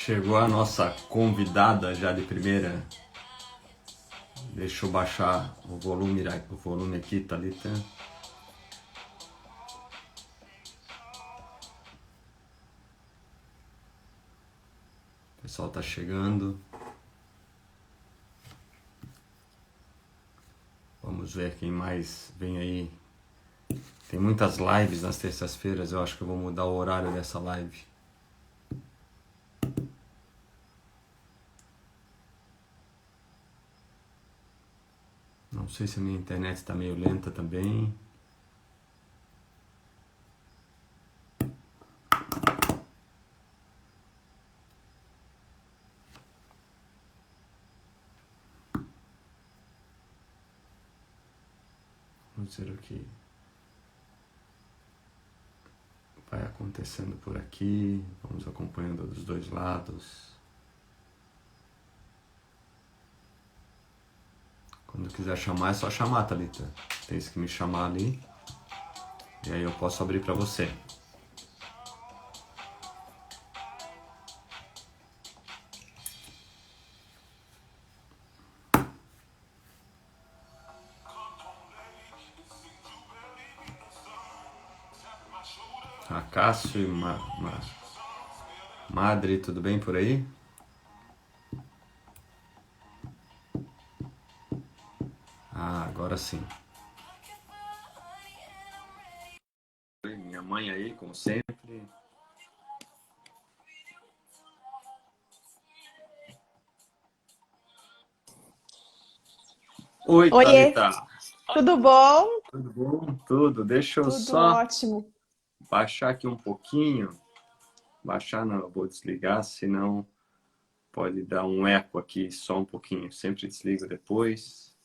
Chegou a nossa convidada já de primeira. Deixa eu baixar o volume aqui, Thalita. O pessoal tá chegando. Vamos ver quem mais vem aí. Tem muitas lives nas terças-feiras. Eu acho que eu vou mudar o horário dessa live. Não sei se a minha internet está meio lenta também. Vamos ver o que vai acontecendo por aqui. Vamos acompanhando dos dois lados. Quando quiser chamar, é só chamar, Thalita. Tem que me chamar ali. E aí eu posso abrir para você. Cássio e Madre, tudo bem por aí? Ah, agora sim. Minha mãe aí, como sempre. Oi, Oiê, Thalita. tudo bom? Tudo bom? Tudo. Deixa eu Tudo só ótimo. baixar aqui um pouquinho. Baixar não, eu vou desligar, senão pode dar um eco aqui só um pouquinho. Sempre desligo depois.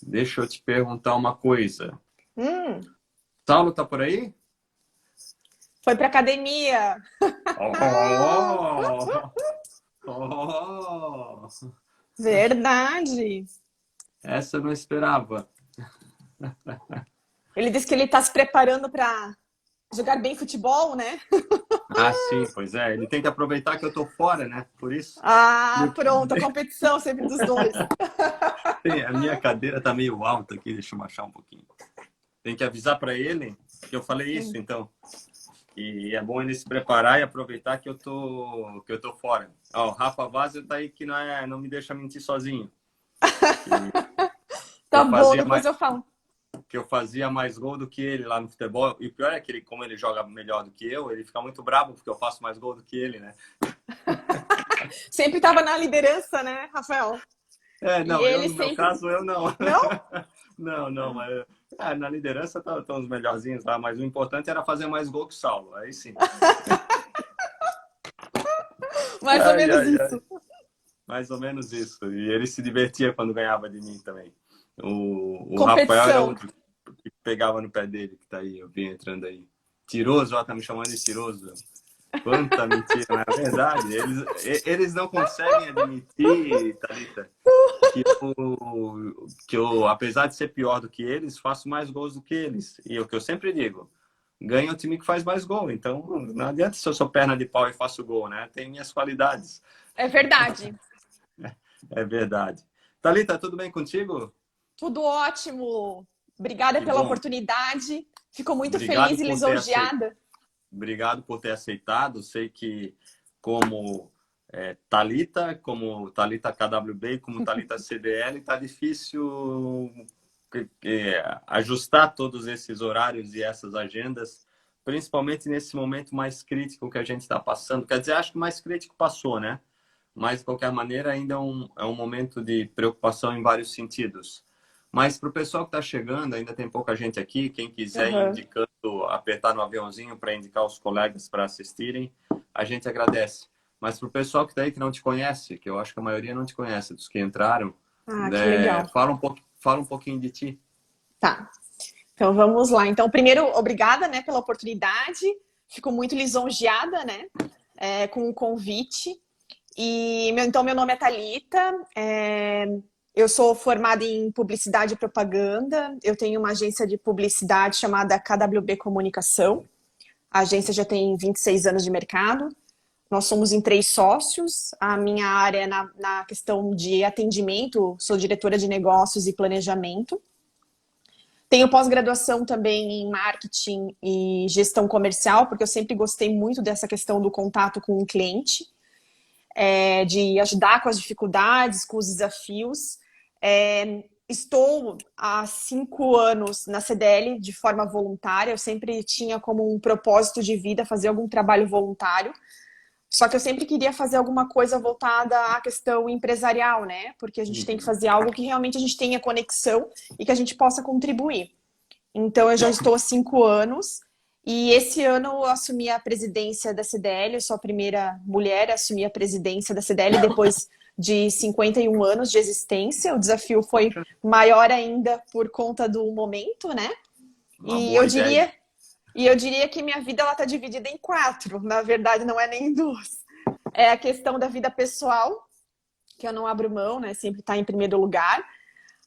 Deixa eu te perguntar uma coisa. Hum, Saulo tá por aí? Foi pra academia. Oh! Oh! Verdade. Essa eu não esperava. Ele disse que ele tá se preparando para jogar bem futebol, né? Ah, sim, pois é. Ele tem que aproveitar que eu tô fora, né? Por isso. Ah, pronto, a competição sempre dos dois. A minha cadeira tá meio alta aqui, deixa eu baixar um pouquinho. Tem que avisar para ele que eu falei isso, então. E é bom ele se preparar e aproveitar que eu tô fora. Ó, o Rafa Vaz tá aí que não me deixa mentir sozinho. Tá Eu bom, fazia depois mais, eu falo. que eu fazia mais gol do que ele lá no futebol. E o pior é que ele, como ele joga melhor do que eu, ele fica muito bravo porque eu faço mais gol do que ele, né? Sempre tava na liderança, né, Rafael? E Não, eu ele no meu sempre. caso, eu não. Não? Não, mas na liderança estão os melhorzinhos lá, mas o importante era fazer mais gol que o Saulo, aí sim. Mais ou Ai, menos ai, ai. isso. Mais ou menos isso. E ele se divertia quando ganhava de mim também. O Rafael era Competição. outro que pegava no pé dele, que tá aí, eu vi entrando aí. Tiroso, ó, tá me chamando de tiroso. Quanta mentira, não é verdade? Eles não conseguem admitir, Thalita, que eu, apesar de ser pior do que eles, faço mais gols do que eles. E o que eu sempre digo, ganha o time que faz mais gol. Então, não adianta se eu sou perna de pau e faço gol, né? Tem minhas qualidades. É verdade. É verdade. Thalita, tudo bem contigo? Tudo ótimo. Obrigada Que pela bom. oportunidade. Fico muito Obrigado feliz e por ter aceitado. lisonjeada. Obrigado por ter aceitado. Sei que como Thalita, como Thalita KWB e como Thalita CDL, está difícil ajustar todos esses horários e essas agendas, principalmente nesse momento mais crítico que a gente está passando. Quer dizer, acho que o mais crítico passou, né? Mas, de qualquer maneira, ainda é um momento de preocupação em vários sentidos. Mas para o pessoal que está chegando, ainda tem pouca gente aqui. Quem quiser ir Uhum. indicando, apertar no aviãozinho para indicar os colegas para assistirem, a gente agradece. Mas para o pessoal que está aí que não te conhece, que eu acho que a maioria não te conhece, dos que entraram, Ah, que legal. fala um pouquinho de ti. Tá. Então vamos lá. Então, primeiro, obrigada, né, pela oportunidade. Fico muito lisonjeada, né, com o convite. E então meu nome é Thalita. Eu sou formada em publicidade e propaganda. Eu tenho uma agência de publicidade chamada KWB Comunicação. A agência já tem 26 anos de mercado. Nós somos em 3 sócios. A minha área é na questão de atendimento, sou diretora de negócios e planejamento. Tenho pós-graduação também em marketing e gestão comercial, porque eu sempre gostei muito dessa questão do contato com o cliente, de ajudar com as dificuldades, com os desafios. Estou há 5 anos na CDL de forma voluntária. Eu sempre tinha como um propósito de vida fazer algum trabalho voluntário. Só que eu sempre queria fazer alguma coisa voltada à questão empresarial, né? Porque a gente tem que fazer algo que realmente a gente tenha conexão e que a gente possa contribuir. Então, eu já estou há 5 anos e esse ano eu assumi a presidência da CDL. Eu sou a primeira mulher a assumir a presidência da CDL depois de 51 anos de existência. O desafio foi maior ainda por conta do momento, né? Uma E boa eu ideia. diria, e eu diria que minha vida está dividida em 4. Na verdade, não é nem em 2. É a questão da vida pessoal, que eu não abro mão, né? Sempre está em primeiro lugar.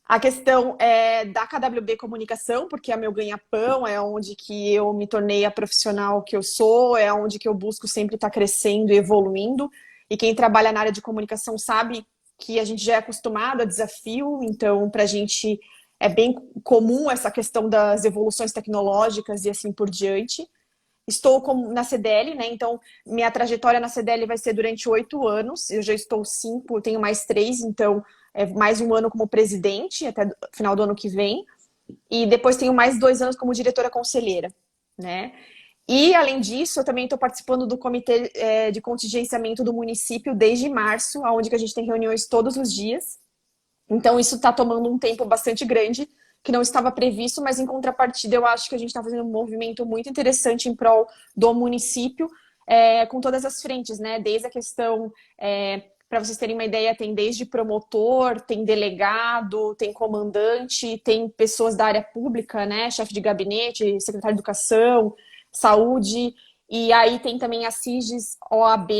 A questão é da KWB Comunicação, porque é meu ganha-pão, é onde que eu me tornei a profissional que eu sou, é onde que eu busco sempre estar crescendo e evoluindo. E quem trabalha na área de comunicação sabe que a gente já é acostumado a desafio, então para a gente é bem comum essa questão das evoluções tecnológicas e assim por diante. Estou na CDL, né? Então, minha trajetória na CDL vai ser durante 8 anos. Eu já estou 5, tenho mais 3, então mais um ano como presidente, até o final do ano que vem. E depois tenho mais 2 anos como diretora conselheira, né? E, além disso, eu também estou participando do comitê de contingenciamento do município desde março, onde que a gente tem reuniões todos os dias. Então, isso está tomando um tempo bastante grande, que não estava previsto, mas em contrapartida, eu acho que a gente está fazendo um movimento muito interessante em prol do município, com todas as frentes, né? Desde a questão, para vocês terem uma ideia, tem desde promotor, tem delegado, tem comandante, tem pessoas da área pública, né? Chefe de gabinete, secretário de educação, saúde, e aí tem também a CIGES, OAB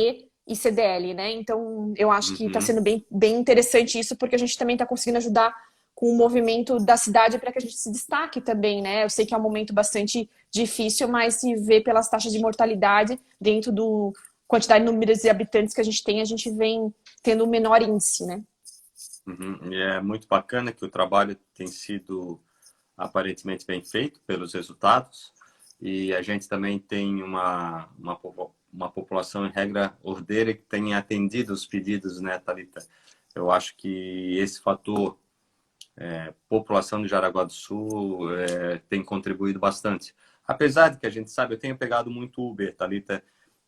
e CDL, né? Então, eu acho que está sendo bem, bem interessante isso, porque a gente também está conseguindo ajudar com o movimento da cidade para que a gente se destaque também, né? Eu sei que é um momento bastante difícil, mas se vê pelas taxas de mortalidade dentro do quantidade de números de habitantes que a gente vem tendo um menor índice, né? E é muito bacana que o trabalho tem sido aparentemente bem feito pelos resultados, e a gente também tem uma população, em regra, ordeira, que tem atendido os pedidos, né, Thalita? Eu acho que esse fator, população de Jaraguá do Sul, tem contribuído bastante. Apesar de que a gente sabe, eu tenho pegado muito Uber, Thalita,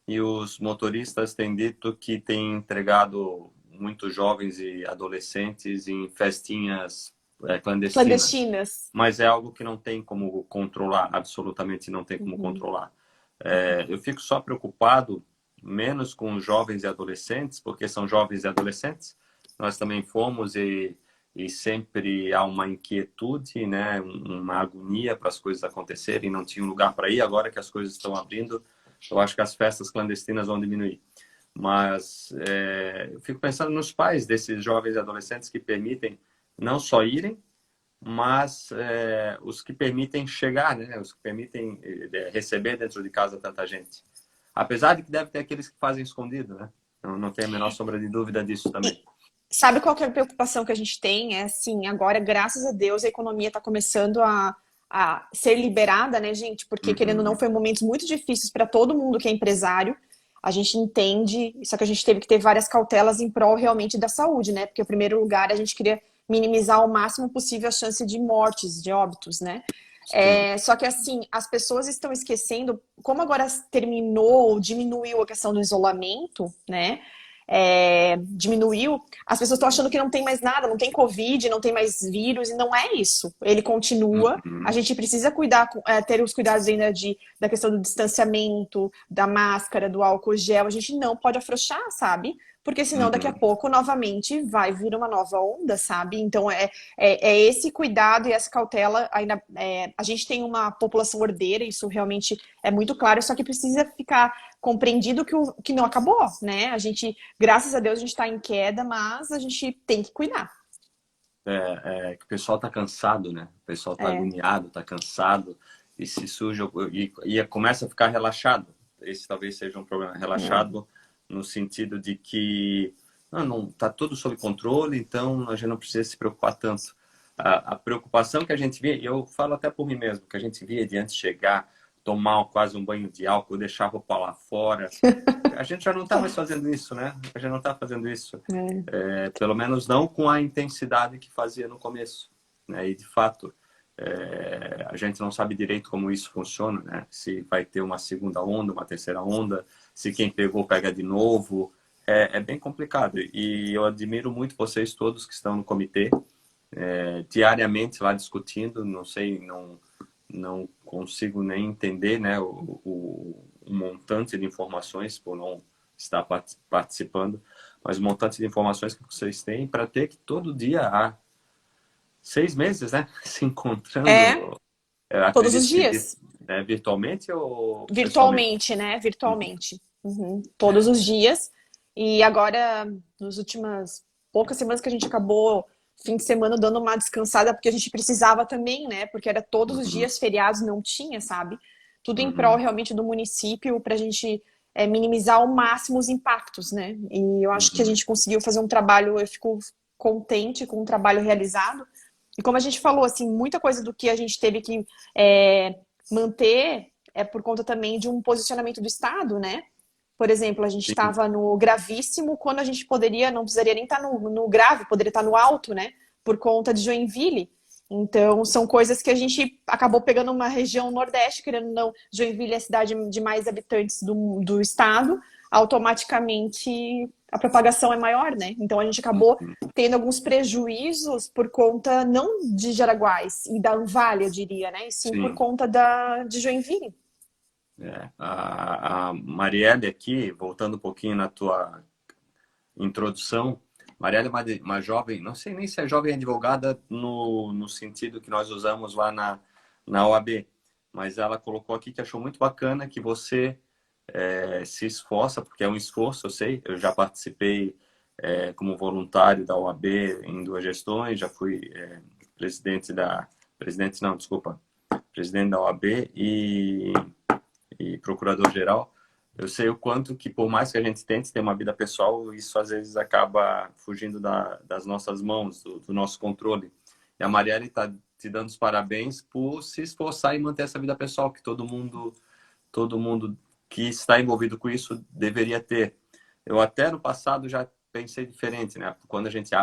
e os motoristas têm dito que têm entregado muitos jovens e adolescentes em festinhas clandestinas. Clandestinas. Mas é algo que não tem como controlar, absolutamente não tem como controlar. Eu fico só preocupado menos com os jovens e adolescentes, porque são jovens e adolescentes. Nós também fomos e sempre há uma inquietude, né? Uma agonia para as coisas acontecerem, não tinha um lugar para ir. Agora que as coisas estão abrindo, eu acho que as festas clandestinas vão diminuir. Mas eu fico pensando nos pais desses jovens e adolescentes que permitem não só irem, mas os que permitem chegar, né? Os que permitem receber dentro de casa tanta gente. Apesar de que deve ter aqueles que fazem escondido, né? Não tem a menor sombra de dúvida disso também. Sabe qual que é a preocupação que a gente tem? É assim, agora, graças a Deus, a economia está começando a ser liberada, né, gente? Porque, querendo ou não, foi momentos muito difíceis para todo mundo que é empresário. A gente entende, só que a gente teve que ter várias cautelas em prol realmente da saúde, né? Porque, em primeiro lugar, a gente queria minimizar ao máximo possível a chance de mortes, de óbitos, né? Só que, assim, as pessoas estão esquecendo, como agora terminou, diminuiu a questão do isolamento, né? Diminuiu, as pessoas estão achando que não tem mais nada, não tem Covid, não tem mais vírus, e não é isso. Ele continua, a gente precisa cuidar, ter os cuidados ainda da questão do distanciamento, da máscara, do álcool gel, a gente não pode afrouxar, sabe? Porque senão daqui a pouco, novamente, vai vir uma nova onda, sabe? Então, esse cuidado e essa cautela, ainda, a gente tem uma população ordeira, isso realmente é muito claro, só que precisa ficar compreendido que não acabou, né? A gente, graças a Deus, a gente está em queda, mas a gente tem que cuidar. Que o pessoal está cansado, né? O pessoal está agoniado, está cansado, e se suja, e começa a ficar relaxado. Esse talvez seja um problema. Relaxado no sentido de que não está tudo sob controle, então a gente não precisa se preocupar tanto. A preocupação que a gente via, e eu falo até por mim mesmo, que a gente via de antes chegar, tomar quase um banho de álcool, deixar a roupa lá fora. A gente já não está mais fazendo isso, né? A gente não está fazendo isso. Pelo menos não com a intensidade que fazia no começo, né? E, de fato, a gente não sabe direito como isso funciona, né? Se vai ter uma segunda onda, uma terceira onda, se quem pegou pega de novo. É bem complicado. E eu admiro muito vocês todos que estão no comitê, diariamente lá discutindo. Não sei, não consigo nem entender, né, o montante de informações por não estar participando, mas o montante de informações que vocês têm para ter que todo dia há 6 meses, né, se encontrando. Todos os dias. Virtualmente ou pessoalmente? Virtualmente, né? Virtualmente. Uhum. Todos os dias. E agora, nas últimas poucas semanas que a gente acabou, fim de semana, dando uma descansada, porque a gente precisava também, né? Porque era todos os dias, feriados não tinha, sabe? Tudo em prol realmente do município, para a gente minimizar ao máximo os impactos, né? E eu acho que a gente conseguiu fazer um trabalho, eu fico contente com o trabalho realizado. E como a gente falou, assim, muita coisa do que a gente teve que manter é por conta também de um posicionamento do Estado, né? Por exemplo, a gente estava no gravíssimo, quando a gente não precisaria nem estar no grave, poderia estar no alto, né? Por conta de Joinville. Então, são coisas que a gente acabou pegando uma região nordeste, querendo ou não, Joinville é a cidade de mais habitantes do estado, automaticamente a propagação é maior, né? Então, a gente acabou tendo alguns prejuízos por conta, não de Jaraguás e da Anvale, eu diria, né? E sim por conta de Joinville. A Marielle aqui, voltando um pouquinho na tua introdução, Marielle é uma jovem, não sei nem se é jovem advogada no sentido que nós usamos lá na OAB, mas ela colocou aqui que achou muito bacana que você se esforça, porque é um esforço, eu sei, eu já participei como voluntário da OAB em 2 gestões, já fui presidente da OAB e procurador-geral. Eu sei o quanto que, por mais que a gente tente ter uma vida pessoal, isso às vezes acaba fugindo das nossas mãos, do nosso controle. E a Marielle está te dando os parabéns por se esforçar em manter essa vida pessoal, que todo mundo que está envolvido com isso deveria ter. Eu até no passado já pensei diferente, né? Quando a gente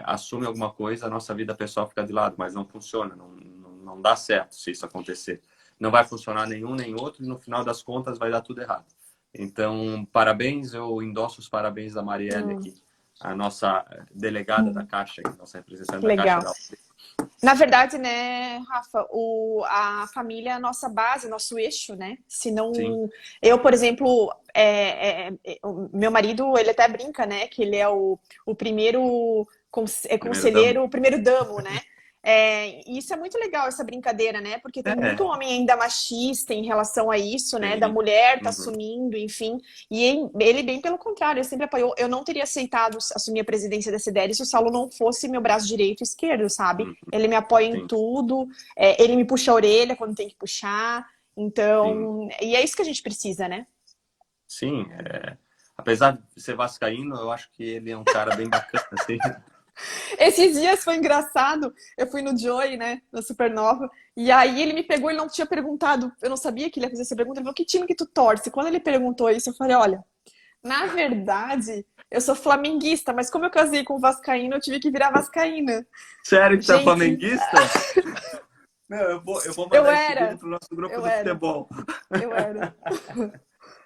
assume alguma coisa, a nossa vida pessoal fica de lado, mas não funciona, não dá certo se isso acontecer. Não vai funcionar nenhum nem outro e no final das contas vai dar tudo errado. Então, parabéns, eu endosso os parabéns da Marielle aqui, a nossa delegada da Caixa, nossa representante da Caixa da UAB. Na verdade, né, Rafa, a família é a nossa base, nosso eixo, né? Se não, eu, por exemplo, o meu marido, ele até brinca, né, que ele é o primeiro conselheiro, o primeiro damo, né? E isso é muito legal, essa brincadeira, né? Porque tem muito homem ainda machista em relação a isso, né? Da mulher tá assumindo, enfim. E ele, bem pelo contrário, ele sempre apoiou. Eu não teria aceitado assumir a presidência da CDL se o Saulo não fosse meu braço direito e esquerdo, sabe? Ele me apoia em tudo, ele me puxa a orelha quando tem que puxar. Então, e é isso que a gente precisa, né? Sim, apesar de ser vascaíno, eu acho que ele é um cara bem bacana, assim. Esses dias foi engraçado, eu fui no Joey, né, na Supernova, e aí ele me pegou, ele não tinha perguntado, eu não sabia que ele ia fazer essa pergunta, ele falou, que time que tu torce? Quando ele perguntou isso, eu falei, olha, na verdade, eu sou flamenguista, mas como eu casei com o vascaíno, eu tive que virar vascaína. Sério que você é flamenguista? Meu, eu vou mandar esse vídeo pro nosso grupo do futebol.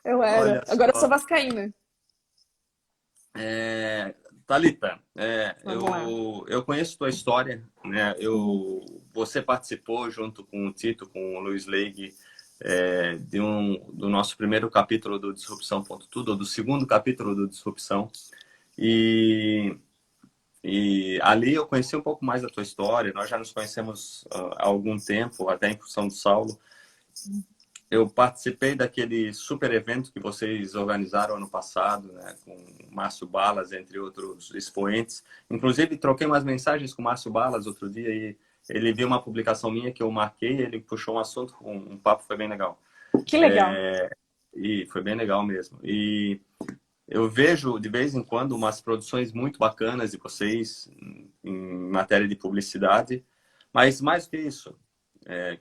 Eu era. Agora eu sou vascaína. Thalita, eu conheço tua história, né? Você participou junto com o Tito, com o Luiz Leigh, do nosso primeiro capítulo do Disrupção.tudo, ou do segundo capítulo do Disrupção. E ali eu conheci um pouco mais da tua história. Nós já nos conhecemos há algum tempo, até em função do Saulo. Eu participei daquele super evento que vocês organizaram ano passado, né, com Márcio Balas, entre outros expoentes. Inclusive, troquei umas mensagens com o Márcio Balas outro dia e ele viu uma publicação minha que eu marquei, ele puxou um assunto, um papo foi bem legal. Que legal. E foi bem legal mesmo. E eu vejo, de vez em quando, umas produções muito bacanas de vocês em matéria de publicidade. Mas mais do que isso,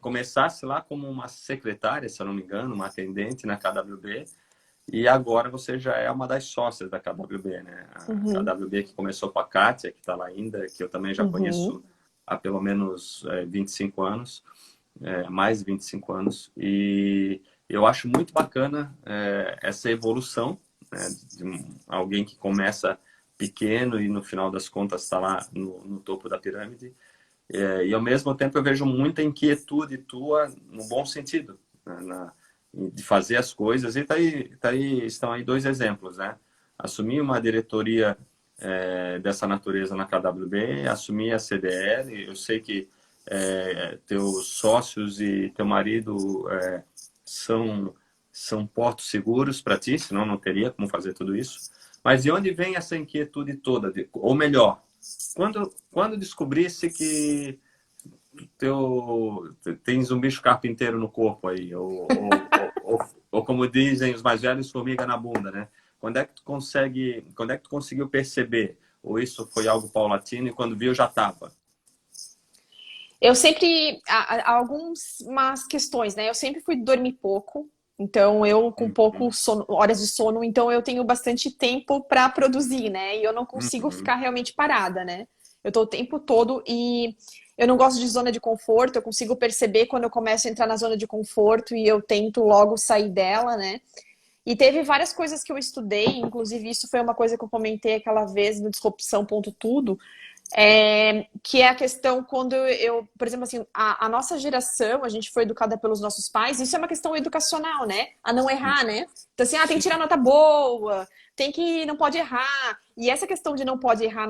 começasse lá como uma secretária, se eu não me engano, uma atendente na KWB. E agora você já é uma das sócias da KWB, né? A Uhum, KWB que começou com a Kátia, que está lá ainda, que eu também já uhum. conheço há pelo menos 25 anos, mais de 25 anos. E eu acho muito bacana essa evolução, né, de alguém que começa pequeno e no final das contas está lá no topo da pirâmide. E ao mesmo tempo eu vejo muita inquietude tua no bom sentido, né, de fazer as coisas. E estão aí dois exemplos, né? Assumir uma diretoria dessa natureza na KWB, assumir a CDL. Eu sei que teus sócios e teu marido são, são portos seguros para ti, senão não teria como fazer tudo isso. Mas de onde vem essa inquietude toda? Ou melhor, quando descobrisse que tens um bicho carpinteiro no corpo aí, ou como dizem os mais velhos, formiga na bunda, né? Quando é que tu conseguiu perceber? Ou isso foi algo paulatino e quando viu já estava? Eu sempre, há algumas questões, né? Eu sempre fui dormir pouco, então eu com pouco Uhum, sono, horas de sono, então eu tenho bastante tempo para produzir, né? E eu não consigo uhum, ficar realmente parada, né? Eu tô o tempo todo e eu não gosto de zona de conforto, eu consigo perceber quando eu começo a entrar na zona de conforto e eu tento logo sair dela, né? E teve várias coisas que eu estudei, inclusive isso foi uma coisa que eu comentei aquela vez no Disrupção Ponto Tudo, que é a questão quando por exemplo, assim, a nossa geração, a gente foi educada pelos nossos pais, isso é uma questão educacional, né? A não errar, né? Então, assim, tem que tirar nota boa, não pode errar. E essa questão de não pode errar,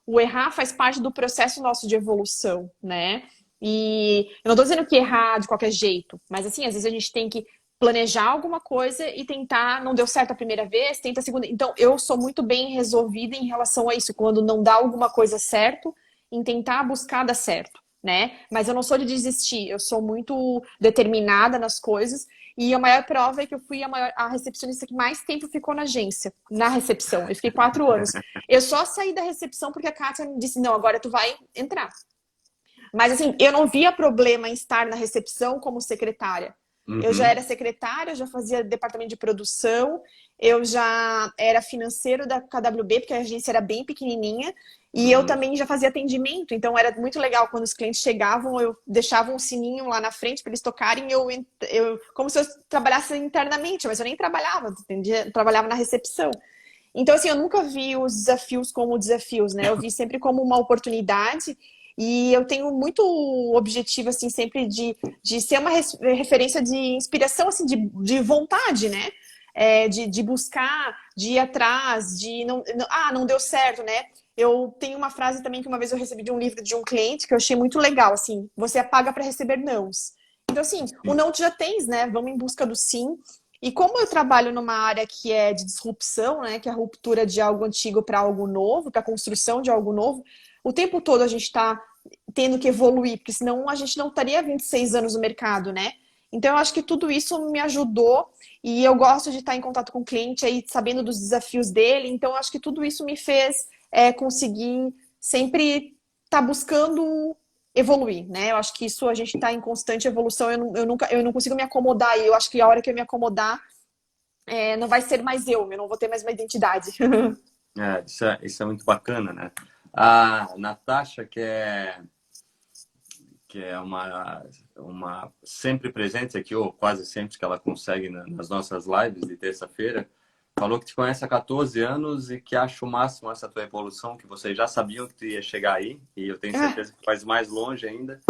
o errar faz parte do processo nosso de evolução, né? E eu não tô dizendo que errar de qualquer jeito, mas assim, às vezes a gente tem que planejar alguma coisa e tentar, não deu certo a primeira vez, tenta a segunda. Então, eu sou muito bem resolvida em relação a isso, quando não dá alguma coisa certo, em tentar buscar dar certo, né? Mas eu não sou de desistir, eu sou muito determinada nas coisas. E a maior prova é que eu fui a recepcionista que mais tempo ficou na agência, na recepção. Eu fiquei 4 anos. Eu só saí da recepção porque a Kátia me disse: não, agora tu vai entrar. Mas assim, eu não via problema em estar na recepção como secretária. Eu já uhum, era secretária, já fazia departamento de produção, eu já era financeiro da KWB, porque a agência era bem pequenininha, e eu uhum. também já fazia atendimento, então era muito legal quando os clientes chegavam, eu deixava um sininho lá na frente para eles tocarem, como se eu trabalhasse internamente, mas eu nem trabalhava, entendia? Trabalhava na recepção. Então, assim, eu nunca vi os desafios como desafios, né? Eu vi sempre como uma oportunidade e eu tenho muito objetivo, assim, sempre de ser uma referência de inspiração, assim, de vontade, né? De buscar, de ir atrás, não deu certo, né? Eu tenho uma frase também que uma vez eu recebi de um livro de um cliente que eu achei muito legal, assim, você apaga para receber nãos. Então, assim, o Sim. não tu já tens, né? Vamos em busca do sim. E como eu trabalho numa área que é de disrupção, né, que é a ruptura de algo antigo para algo novo, para a construção de algo novo, o tempo todo a gente está tendo que evoluir, porque senão a gente não estaria 26 anos no mercado, né? Então eu acho que tudo isso me ajudou e eu gosto de estar em contato com o cliente aí, sabendo dos desafios dele. Então eu acho que tudo isso me fez conseguir sempre estar buscando evoluir, né? Eu acho que isso a gente está em constante evolução. Eu não consigo me acomodar. E eu acho que a hora que eu me acomodar, não vai ser mais eu não vou ter mais uma identidade. Isso é muito bacana, né? A Natasha, que é uma sempre presente aqui, ou quase sempre que ela consegue nas nossas lives de terça-feira, falou que te conhece há 14 anos e que acha o máximo essa tua evolução, que vocês já sabiam que tu ia chegar aí, e eu tenho Ah, certeza que faz mais longe ainda,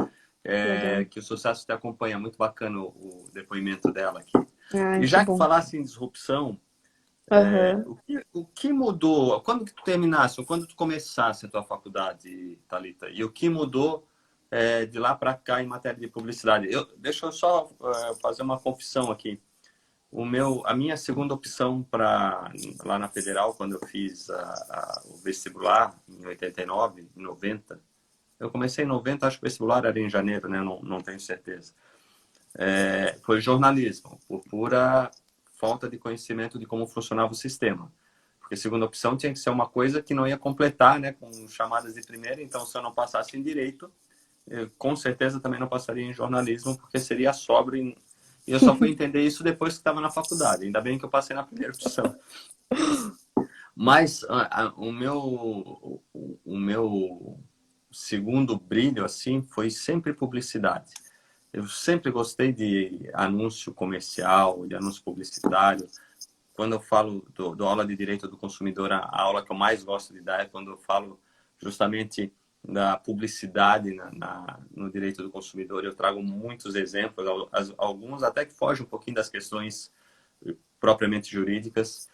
legal. que o sucesso te acompanha. Muito bacana o depoimento dela aqui. Ai, E que já que bom. falasse em disrupção, Aham. o que mudou? Quando que tu terminasse, ou quando tu começasse a tua faculdade, Thalita? E o que mudou de lá para cá em matéria de publicidade? Deixa eu só fazer uma confissão aqui. A minha segunda opção lá na Federal, quando eu fiz o vestibular, em 89, em 90, eu comecei em 90, acho que o vestibular era em janeiro, né? Não tenho certeza. foi jornalismo, por pura falta de conhecimento de como funcionava o sistema. Porque a segunda opção tinha que ser uma coisa que não ia completar, né, com chamadas de primeira. Então, se eu não passasse em direito, eu, com certeza também não passaria em jornalismo, porque seria sobra. E eu só fui entender isso depois que estava na faculdade. Ainda bem que eu passei na primeira opção. Mas o meu segundo brilho assim foi sempre publicidade. Eu sempre gostei de anúncio comercial, de anúncio publicitário. Quando eu falo do aula de direito do consumidor, a aula que eu mais gosto de dar é quando eu falo justamente da publicidade no direito do consumidor. Eu trago muitos exemplos, alguns até que fogem um pouquinho das questões propriamente jurídicas.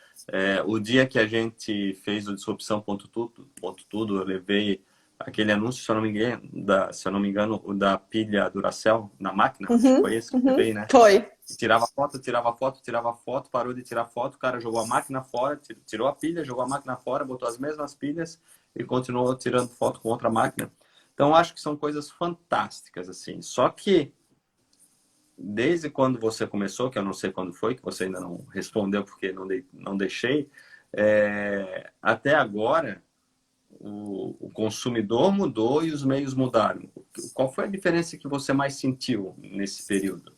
O dia que a gente fez o Disrupção.tudo, eu levei aquele anúncio, se eu não me engano, o da pilha Duracell na máquina. Foi esse que eu levei, né? Foi. Tirava foto, tirava foto, tirava foto, parou de tirar foto, o cara jogou a máquina fora, tirou a pilha, jogou a máquina fora, botou as mesmas pilhas e continuou tirando foto com outra máquina. Então, acho que são coisas fantásticas, assim. Só que, desde quando você começou, que eu não sei quando foi, que você ainda não respondeu porque não deixei, até agora, o consumidor mudou e os meios mudaram. Qual foi a diferença que você mais sentiu nesse período?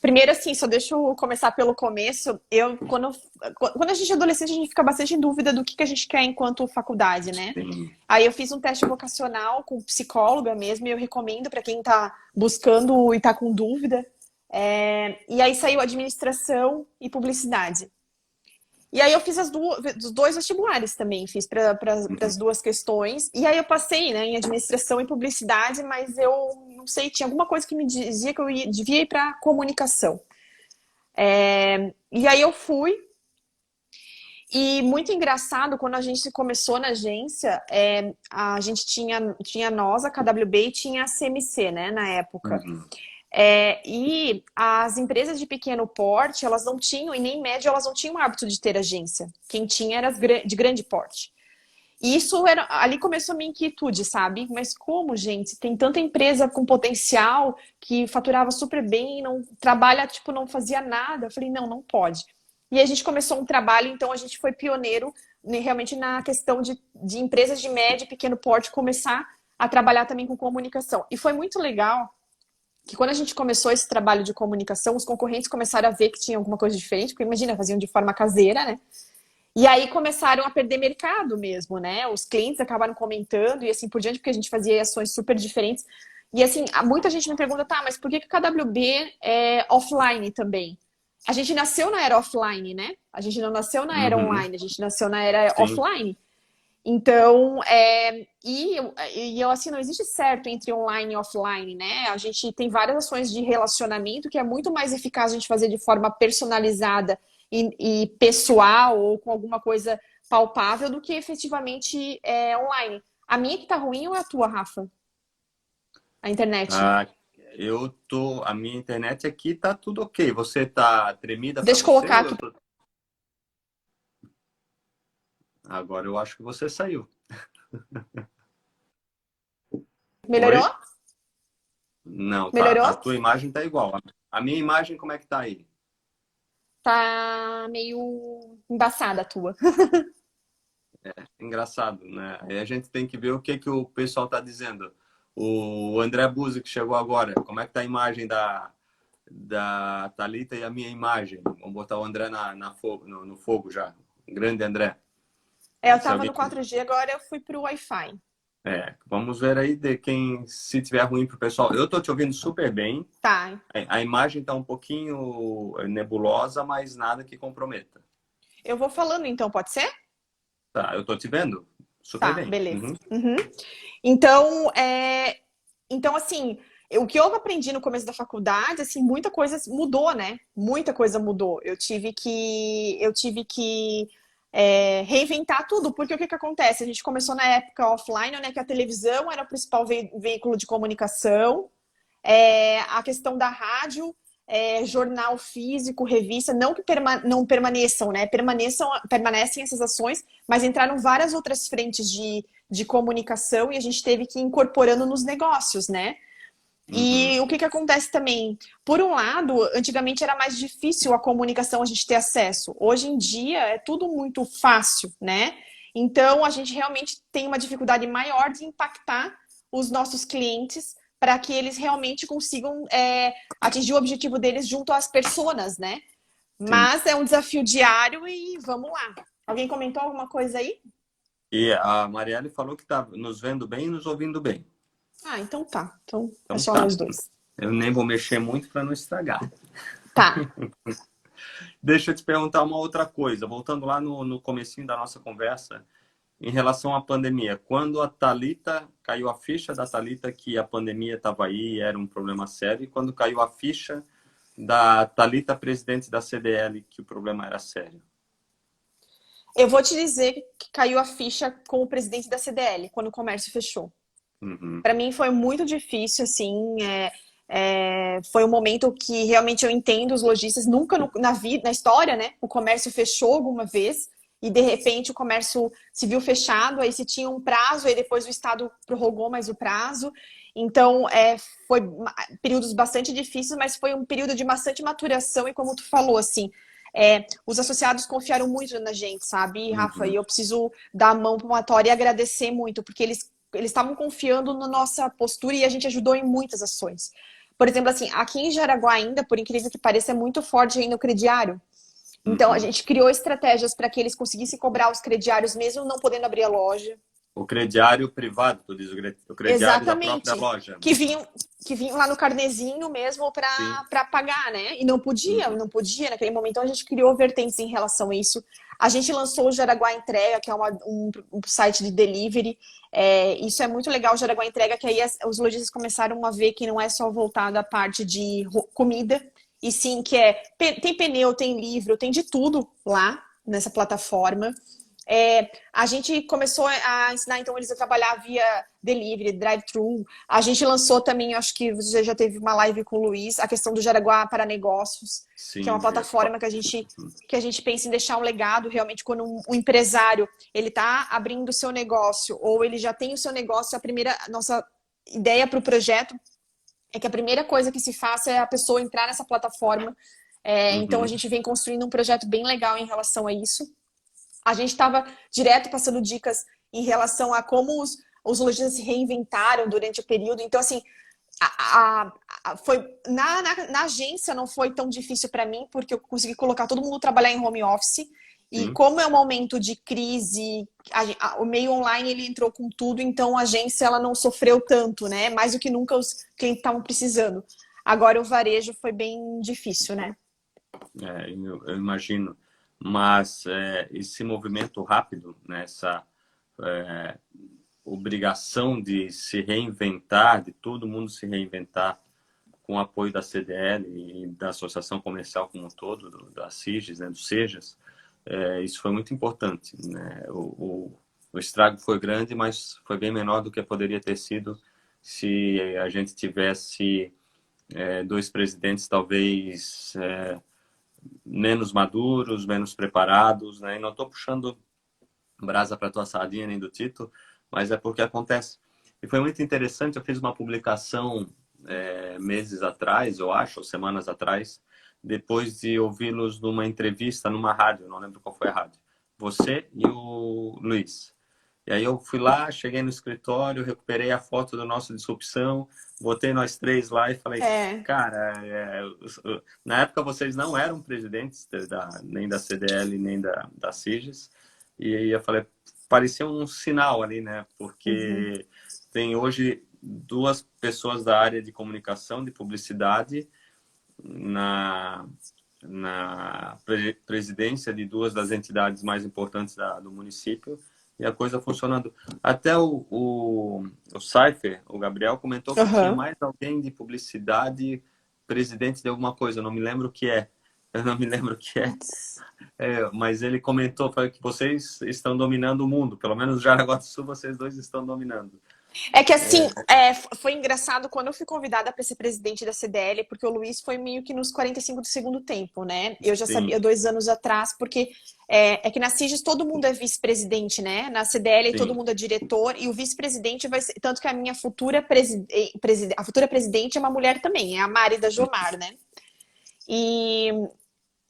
Primeiro, assim, só deixa eu começar pelo começo. Quando a gente é adolescente, a gente fica bastante em dúvida do que a gente quer enquanto faculdade, né? Sim. Aí eu fiz um teste vocacional com psicóloga mesmo, e eu recomendo para quem está buscando e está com dúvida. E aí saiu administração e publicidade. E aí eu fiz os dois vestibulares também, fiz para as duas questões. E aí eu passei, né, em administração e publicidade, mas eu não sei, tinha alguma coisa que me dizia que eu devia ir para comunicação. E aí eu fui. E muito engraçado, quando a gente começou na agência, a gente tinha nós, a KWB, e tinha a CMC, né, na época. Uhum. E as empresas de pequeno porte, elas não tinham, e nem médio, elas não tinham o hábito de ter agência. Quem tinha era as de grande porte. E isso ali começou a minha inquietude, sabe? Mas como, gente? Tem tanta empresa com potencial que faturava super bem, não trabalha, tipo, não fazia nada. Eu falei, não pode. E a gente começou um trabalho, então a gente foi pioneiro, né, realmente na questão de empresas de médio e pequeno porte começar a trabalhar também com comunicação. E foi muito legal que quando a gente começou esse trabalho de comunicação, os concorrentes começaram a ver que tinha alguma coisa diferente, porque imagina, faziam de forma caseira, né? E aí começaram a perder mercado mesmo, né? Os clientes acabaram comentando e assim por diante, porque a gente fazia ações super diferentes. E assim, muita gente me pergunta, tá, mas por que o KWB é offline também? A gente nasceu na era offline, né? A gente não nasceu na era online, a gente nasceu na era offline. Então, eu assim, não existe certo entre online e offline, né? A gente tem várias ações de relacionamento que é muito mais eficaz a gente fazer de forma personalizada e pessoal ou com alguma coisa palpável do que efetivamente online. A minha que tá ruim ou é a tua, Rafa? A internet? A minha internet aqui tá tudo ok. Você tá tremida pra Deixa eu você? colocar aqui. Agora eu acho que você saiu. Melhorou? Oi? Não, tá. Melhorou? A tua imagem tá igual. A minha imagem, como é que tá aí? Tá meio embaçada a tua. Engraçado, né? Aí a gente tem que ver o que o pessoal tá dizendo. O André Buzzi, que chegou agora, como é que tá a imagem da Thalita e a minha imagem? Vamos botar o André no fogo já. Grande André. Eu tava no 4G, agora eu fui pro Wi-Fi. Vamos ver aí se tiver ruim pro pessoal. Eu tô te ouvindo super bem. Tá. A imagem tá um pouquinho nebulosa, mas nada que comprometa. Eu vou falando então, pode ser? Tá, eu tô te vendo super bem. Beleza. Então, assim, o que eu aprendi no começo da faculdade, assim, muita coisa mudou, né? Muita coisa mudou. Eu tive que reinventar tudo, porque o que acontece? A gente começou na época offline, né? Que a televisão era o principal veículo de comunicação, a questão da rádio, jornal físico, revista, não que não permaneçam, né? Permanecem essas ações, mas entraram várias outras frentes de comunicação e a gente teve que ir incorporando nos negócios, né? E o que que acontece também? Por um lado, antigamente era mais difícil a comunicação, a gente ter acesso. Hoje em dia é tudo muito fácil, né? Então a gente realmente tem uma dificuldade maior de impactar os nossos clientes para que eles realmente consigam atingir o objetivo deles junto às pessoas, né? Sim. Mas é um desafio diário e vamos lá. Alguém comentou alguma coisa aí? E a Marielle falou que está nos vendo bem e nos ouvindo bem. Ah, então tá. Então é Então só tá. nós dois. Eu nem vou mexer muito para não estragar. Tá. Deixa eu te perguntar uma outra coisa. Voltando lá no comecinho da nossa conversa, em relação à pandemia. Quando a Thalita, caiu a ficha da Thalita que a pandemia estava aí, era um problema sério, e quando caiu a ficha da Thalita, presidente da CDL, que o problema era sério. Eu vou te dizer que caiu a ficha com o presidente da CDL, quando o comércio fechou. Uhum. Para mim foi muito difícil, assim. Foi um momento que realmente eu entendo os lojistas. Nunca na vida, na história, né? O comércio fechou alguma vez e de repente o comércio se viu fechado. Aí se tinha um prazo, aí depois o Estado prorrogou mais o prazo. Então foi períodos bastante difíceis, mas foi um período de bastante maturação e como tu falou, assim. Os associados confiaram muito na gente, sabe, Rafa? E Uhum. eu preciso dar a mão palmatória e agradecer muito, porque eles estavam confiando na nossa postura e a gente ajudou em muitas ações. Por exemplo, assim, aqui em Jaraguá ainda, por incrível que pareça, é muito forte ainda o crediário. Então, a Uhum. gente criou estratégias para que eles conseguissem cobrar os crediários, mesmo não podendo abrir a loja. O crediário privado, tu diz, o crediário da própria Exatamente. loja. Que vinham lá no carnezinho mesmo Sim. para pagar, né? E não podia, Uhum. não podia naquele momento. Então a gente criou vertentes em relação a isso. A gente lançou o Jaraguá Entrega, que é um site de delivery. Isso é muito legal, o Jaraguá Entrega, que aí os lojistas começaram a ver que não é só voltado à parte de comida, e sim que tem pneu, tem livro, tem de tudo lá nessa plataforma. A gente começou a ensinar, então, eles a trabalhar via delivery, drive-thru. A gente lançou também, acho que você já teve uma live com o Luiz, a questão do Jaraguá para Negócios, que é uma Sim. plataforma que a gente pensa em deixar um legado, realmente, quando um empresário ele está abrindo o seu negócio, ou ele já tem o seu negócio, nossa ideia para o projeto é que a primeira coisa que se faça é a pessoa entrar nessa plataforma. Então, a Uhum. gente vem construindo um projeto bem legal em relação a isso. A gente estava direto passando dicas em relação a como os lojistas se reinventaram durante o período. Então, assim, foi na agência não foi tão difícil para mim, porque eu consegui colocar todo mundo trabalhar em home office. E Sim. como é um momento de crise, o meio online ele entrou com tudo, então a agência ela não sofreu tanto, né? Mais do que nunca os clientes estavam precisando. Agora o varejo foi bem difícil, né? Eu imagino. Mas esse movimento rápido, né, essa obrigação de se reinventar, de todo mundo se reinventar com o apoio da CDL e da Associação Comercial como um todo, da SIGES, né, do SEJAS, isso foi muito importante, né? O estrago foi grande, mas foi bem menor do que poderia ter sido se a gente tivesse dois presidentes talvez menos maduros, menos preparados, né? E não estou puxando brasa para tua sardinha nem do Tito, mas é porque acontece. E foi muito interessante, eu fiz uma publicação meses atrás, eu acho, ou semanas atrás, depois de ouvi-los numa entrevista numa rádio, não lembro qual foi a rádio. Você e o Luiz. E aí eu fui lá, cheguei no escritório, recuperei a foto do nosso Disrupção, botei nós três lá e falei, É, cara, na época vocês não eram presidentes nem da CDL, nem da SIGES, e aí eu falei, parecia um sinal ali, né? uhum. Porque tem hoje duas pessoas da área de comunicação, de publicidade, na, na presidência de duas das entidades mais importantes do município, e a coisa funcionando. Até o Cypher, o Gabriel, comentou que tinha Uhum. mais alguém de publicidade presidente de alguma coisa, eu não me lembro o que é. Eu não me lembro o que é. Putz. Mas ele comentou, falou que vocês estão dominando o mundo. Pelo menos no Jaraguá do Sul, vocês dois estão dominando. É que assim, foi engraçado quando eu fui convidada para ser presidente da CDL, porque o Luiz foi meio que nos 45 do segundo tempo, né? Eu já sabia Sim, 2 anos atrás, porque é que na CIGES todo mundo é vice-presidente, né? Na CDL todo sim. mundo é diretor e o vice-presidente vai ser. Tanto que a minha futura, a futura presidente é uma mulher também, é a Mari da Jomar, né? E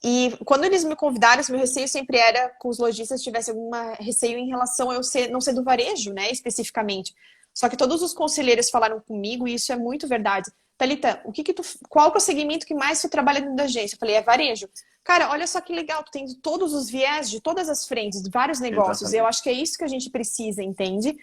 e quando eles me convidaram, esse meu receio sempre era com os lojistas tivesse algum receio em relação a eu não ser do varejo, né, especificamente. Só que todos os conselheiros falaram comigo, e isso é muito verdade. Thalita, qual que é o segmento que mais tu trabalha dentro da agência? Eu falei, é varejo. Cara, olha só que legal, tu tem todos os viés de todas as frentes, de vários negócios. Eu Exatamente. acho que é isso que a gente precisa, entende?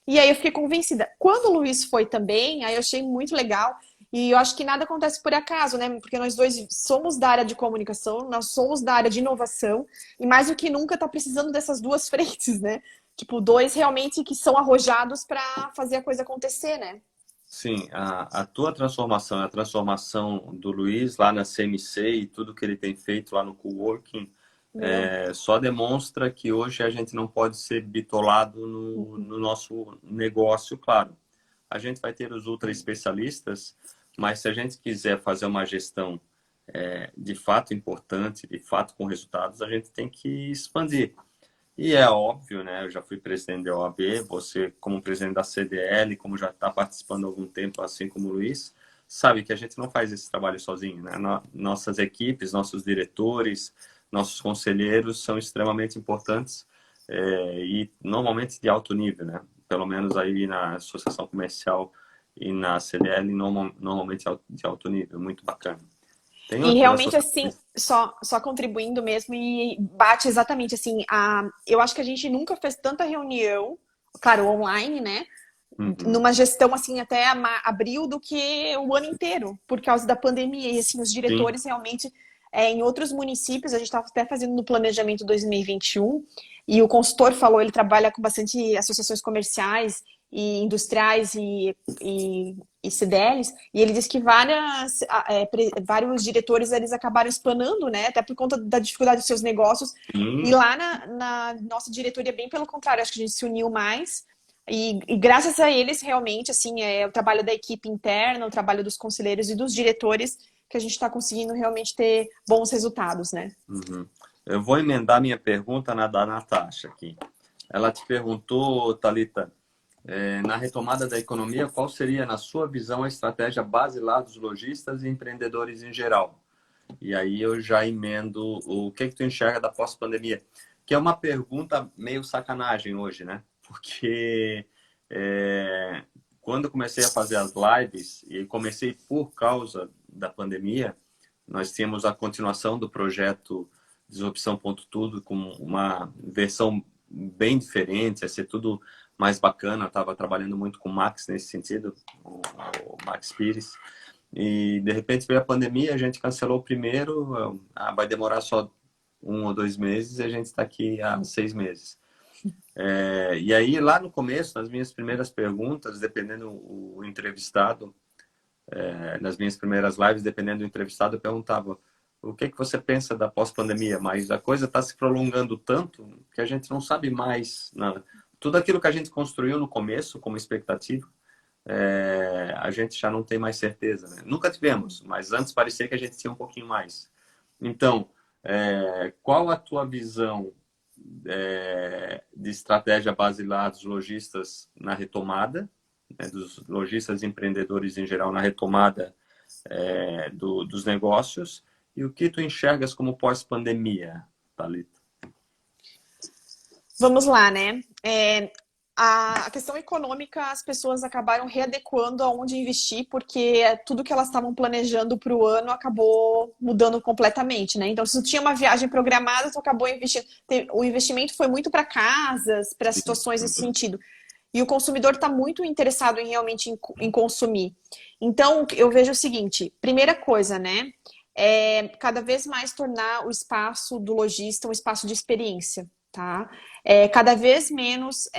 E aí eu fiquei convencida. Quando o Luiz foi também, aí eu achei muito legal. E eu acho que nada acontece por acaso, né? Porque nós dois somos da área de comunicação, nós somos da área de inovação, e mais do que nunca tá precisando dessas duas frentes, né? Tipo, dois realmente que são arrojados para fazer a coisa acontecer, né? Sim, a tua transformação, a transformação do Luiz lá na CMC e tudo que ele tem feito lá no coworking, Meu. só demonstra que hoje a gente não pode ser bitolado no nosso negócio, claro. A gente vai ter os ultra especialistas, mas se a gente quiser fazer uma gestão de fato importante, de fato com resultados, a gente tem que expandir. E é óbvio, né? Eu já fui presidente da OAB, você, como presidente da CDL, como já está participando há algum tempo, assim como o Luiz, sabe que a gente não faz esse trabalho sozinho, né? Nossas equipes, nossos diretores, nossos conselheiros são extremamente importantes e normalmente de alto nível, né? Pelo menos aí na Associação Comercial e na CDL, normalmente de alto nível, muito bacana. Tem E outras realmente, assim, associações. só contribuindo mesmo, e bate exatamente assim. Eu acho que a gente nunca fez tanta reunião, claro, online, né? Uhum. Numa gestão assim até abril do que o ano inteiro, por causa da pandemia. E assim, os Sim. diretores realmente, em outros municípios, a gente estava até fazendo no planejamento 2021, e o consultor falou, ele trabalha com bastante associações comerciais e industriais e CDLs, e ele disse que vários diretores eles acabaram explanando, né, até por conta da dificuldade dos seus negócios, e Sim. lá na nossa diretoria, bem pelo contrário, acho que a gente se uniu mais, e graças a eles, realmente, assim, o trabalho da equipe interna, o trabalho dos conselheiros e dos diretores, que a gente está conseguindo realmente ter bons resultados, né? Uhum. Eu vou emendar minha pergunta na da Natasha aqui. Ela te perguntou, Thalita, na retomada da economia, qual seria, na sua visão, a estratégia basilar dos lojistas e empreendedores em geral? E aí eu já emendo o que tu enxerga da pós-pandemia, que é uma pergunta meio sacanagem hoje, né? Porque quando eu comecei a fazer as lives, e comecei por causa da pandemia, nós tínhamos a continuação do projeto Disrupção.tudo com uma versão bem diferente, ia ser tudo mais bacana. Eu estava trabalhando muito com o Max nesse sentido, o Max Pires. E de repente veio a pandemia, a gente cancelou o primeiro, vai demorar só 1 ou 2 meses e a gente está aqui há 6 meses. E aí, lá no começo, nas minhas primeiras perguntas, dependendo o entrevistado, nas minhas primeiras lives, dependendo do entrevistado, eu perguntava o que você pensa da pós-pandemia, mas a coisa está se prolongando tanto que a gente não sabe mais nada. Tudo aquilo que a gente construiu no começo como expectativa, a gente já não tem mais certeza, né? Nunca tivemos, mas antes parecia que a gente tinha um pouquinho mais. Então, qual a tua visão de estratégia basilar dos lojistas na retomada, né, dos lojistas empreendedores em geral na retomada dos negócios, e o que tu enxergas como pós-pandemia, Thalita? Vamos lá, né? A questão econômica, as pessoas acabaram readequando aonde investir, porque tudo que elas estavam planejando para o ano acabou mudando completamente, né? Então, se tu tinha uma viagem programada, tu acabou investindo. O investimento foi muito para casas, para Sim. situações nesse Uhum. sentido. E o consumidor está muito interessado em realmente em consumir. Então, eu vejo o seguinte: primeira coisa, né? Cada vez mais tornar o espaço do lojista um espaço de experiência, tá? Cada vez menos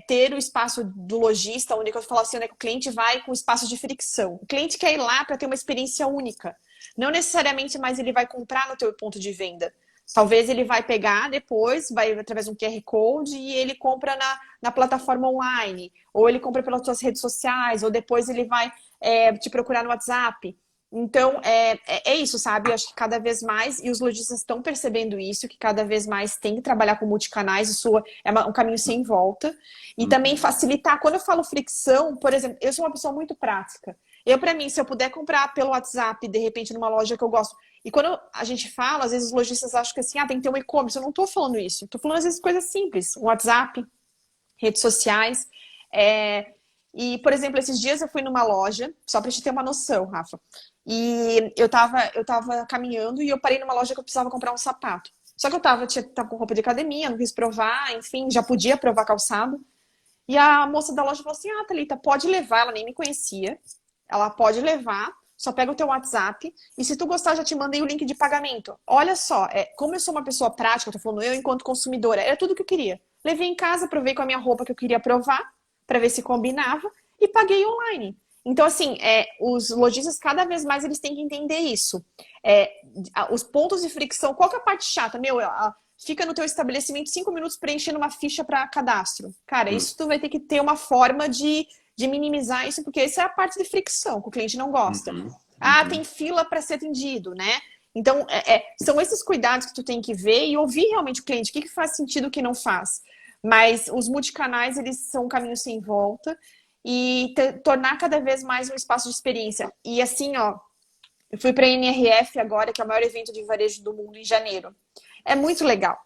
ter o espaço do lojista, onde eu falo assim, onde o cliente vai com espaço de fricção. O cliente quer ir lá para ter uma experiência única. Não necessariamente mais ele vai comprar no teu ponto de venda. Talvez ele vai pegar depois, vai através de um QR Code e ele compra na plataforma online, ou ele compra pelas suas redes sociais, ou depois ele vai te procurar no WhatsApp. Então, é isso, sabe? Eu acho que cada vez mais, e os lojistas estão percebendo isso, que cada vez mais tem que trabalhar com multicanais, isso é um caminho sem volta. E também facilitar. Quando eu falo fricção, por exemplo, eu sou uma pessoa muito prática. Para mim, se eu puder comprar pelo WhatsApp, de repente, numa loja que eu gosto. E quando a gente fala, às vezes os lojistas acham que assim, tem que ter um e-commerce. Eu não estou falando isso. Estou falando, às vezes, coisas simples. WhatsApp, redes sociais. E, por exemplo, esses dias eu fui numa loja, só pra gente ter uma noção, Rafa. E eu tava caminhando e eu parei numa loja que eu precisava comprar um sapato. Só que eu tava com roupa de academia, não quis provar, enfim, já podia provar calçado. E a moça da loja falou assim, Thalita, pode levar, ela nem me conhecia. Ela pode levar, só pega o teu WhatsApp e se tu gostar, já te mandei o link de pagamento. Olha só, como eu sou uma pessoa prática, eu tô falando eu enquanto consumidora, era tudo que eu queria. Levei em casa, provei com a minha roupa que eu queria provar, para ver se combinava, e paguei online. Então, assim, os lojistas, cada vez mais, eles têm que entender isso. Os pontos de fricção, qual que é a parte chata? Fica no teu estabelecimento 5 minutos preenchendo uma ficha para cadastro. Cara, isso tu vai ter que ter uma forma de minimizar isso, porque essa é a parte de fricção, que o cliente não gosta. Tem fila para ser atendido, né? Então, são esses cuidados que tu tem que ver e ouvir realmente o cliente, o que faz sentido e o que não faz. Mas os multicanais, eles são um caminho sem volta e tornar cada vez mais um espaço de experiência. E assim, eu fui para a NRF agora, que é o maior evento de varejo do mundo, em janeiro. É muito legal.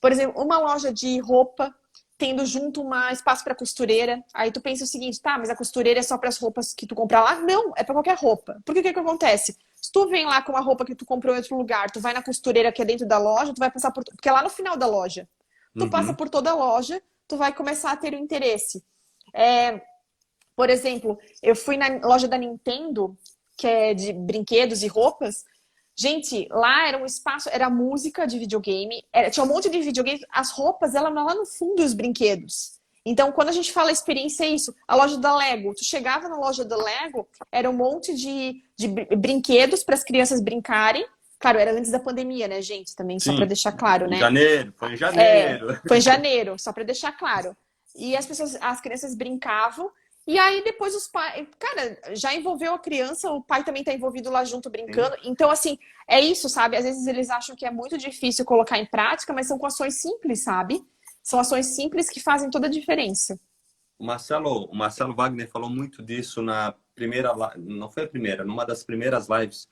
Por exemplo, uma loja de roupa tendo junto um espaço para costureira. Aí tu pensa o seguinte, mas a costureira é só para as roupas que tu comprar lá? Não, é para qualquer roupa. Porque o que acontece? Se tu vem lá com uma roupa que tu comprou em outro lugar, tu vai na costureira que é dentro da loja, tu vai passar por... Porque é lá no final da loja. Tu passa por toda a loja, tu vai começar a ter o interesse. Por exemplo, eu fui na loja da Nintendo, que é de brinquedos e roupas. Gente, lá era um espaço, era música de videogame, tinha um monte de videogame, as roupas, ela lá no fundo, os brinquedos. Então, quando a gente fala experiência, é isso. A loja da Lego, tu chegava na loja da Lego, era um monte de brinquedos para as crianças brincarem. Claro, era antes da pandemia, né, gente? Também, só para deixar claro, né? Foi em janeiro. Foi em janeiro, só para deixar claro. E as crianças brincavam. E aí depois os pais... Cara, já envolveu a criança, o pai também tá envolvido lá junto brincando. Sim. Então, assim, é isso, sabe? Às vezes eles acham que é muito difícil colocar em prática, mas são com ações simples, sabe? São ações simples que fazem toda a diferença. O Marcelo Wagner falou muito disso na primeira... Não foi a primeira, numa das primeiras lives.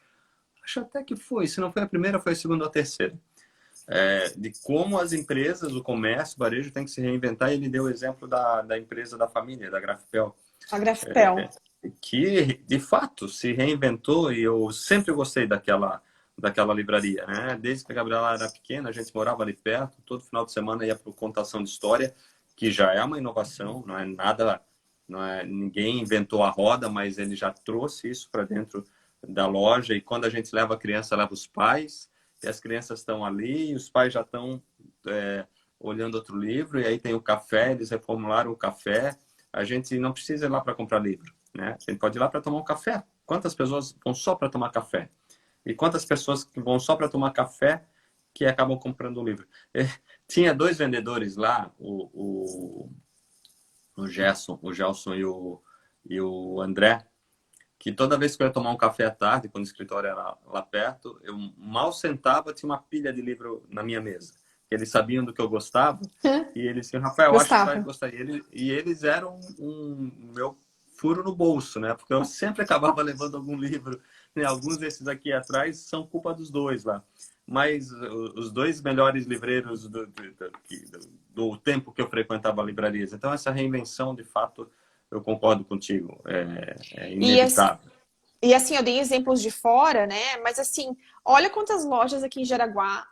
Acho até que foi. Se não foi a primeira, foi a segunda ou a terceira. De como as empresas, o comércio, o varejo tem que se reinventar. E ele deu o exemplo da empresa da família, da Grafipel. A Grafipel. Que, de fato, se reinventou. E eu sempre gostei daquela livraria, né? Desde que a Gabriela era pequena, a gente morava ali perto. Todo final de semana ia para o Contação de História, que já é uma inovação. Não é nada... ninguém inventou a roda, mas ele já trouxe isso para dentro da loja. E quando a gente leva a criança, leva os pais. E as crianças estão ali, e os pais já estão olhando outro livro, e aí tem o café, eles reformularam o café. A gente não precisa ir lá para comprar livro, né? A gente pode ir lá para tomar um café. Quantas pessoas vão só para tomar café? E quantas pessoas que vão só para tomar café que acabam comprando um livro? Tinha 2 vendedores lá, o Gelson e o André, que toda vez que eu ia tomar um café à tarde, quando o escritório era lá perto, eu mal sentava, tinha uma pilha de livro na minha mesa. Eles sabiam do que eu gostava, e eles diziam, Rafael, eu acho que vai gostar. E eles eram um meu furo no bolso, né? Porque eu sempre acabava levando algum livro. Né? Alguns desses aqui atrás são culpa dos 2 lá. Mas os 2 melhores livreiros do tempo que eu frequentava livrarias. Então, essa reinvenção, de fato... Eu concordo contigo, é inevitável. E assim, eu dei exemplos de fora, né? Mas assim, olha quantas lojas aqui em Jaraguá.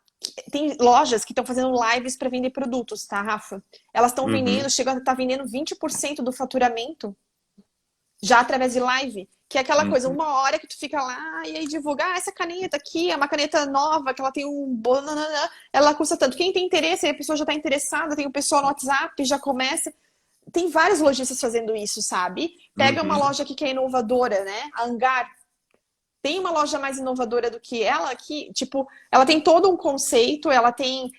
Tem lojas que estão fazendo lives para vender produtos, tá, Rafa? Elas estão vendendo, chegam a estar vendendo 20% do faturamento já através de live. Que é aquela coisa, uma hora que tu fica lá e aí divulga, essa caneta aqui é uma caneta nova, que ela tem ela custa tanto. Quem tem interesse, aí a pessoa já está interessada, tem o pessoal no WhatsApp, já começa... Tem vários lojistas fazendo isso, sabe? Pega uma loja aqui que é inovadora, né? A Hangar. tem uma loja mais inovadora do que ela, que, tipo, ela tem todo um conceito, ela tem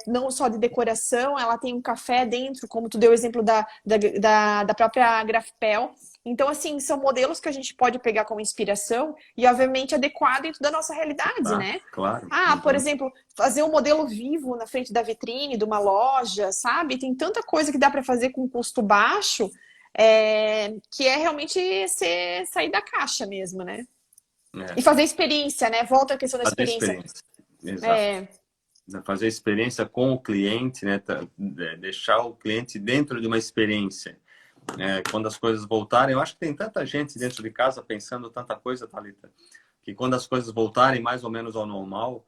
não só de decoração, ela tem um café dentro, como tu deu o exemplo da própria Grafpel. Então, assim, são modelos que a gente pode pegar como inspiração e, obviamente, adequar dentro da nossa realidade, Tá, né? claro. Ah, por exemplo, fazer um modelo vivo na frente da vitrine de uma loja, sabe? Tem tanta coisa que dá para fazer com custo baixo, que é realmente sair da caixa mesmo, né? É, E fazer experiência, né? Volta à questão da fazer experiência. experiência. Exato. É, Fazer experiência com o cliente, né? Deixar o cliente dentro de uma experiência. Quando as coisas voltarem, eu acho que tem tanta gente dentro de casa pensando tanta coisa, Thalita, que quando as coisas voltarem mais ou menos ao normal,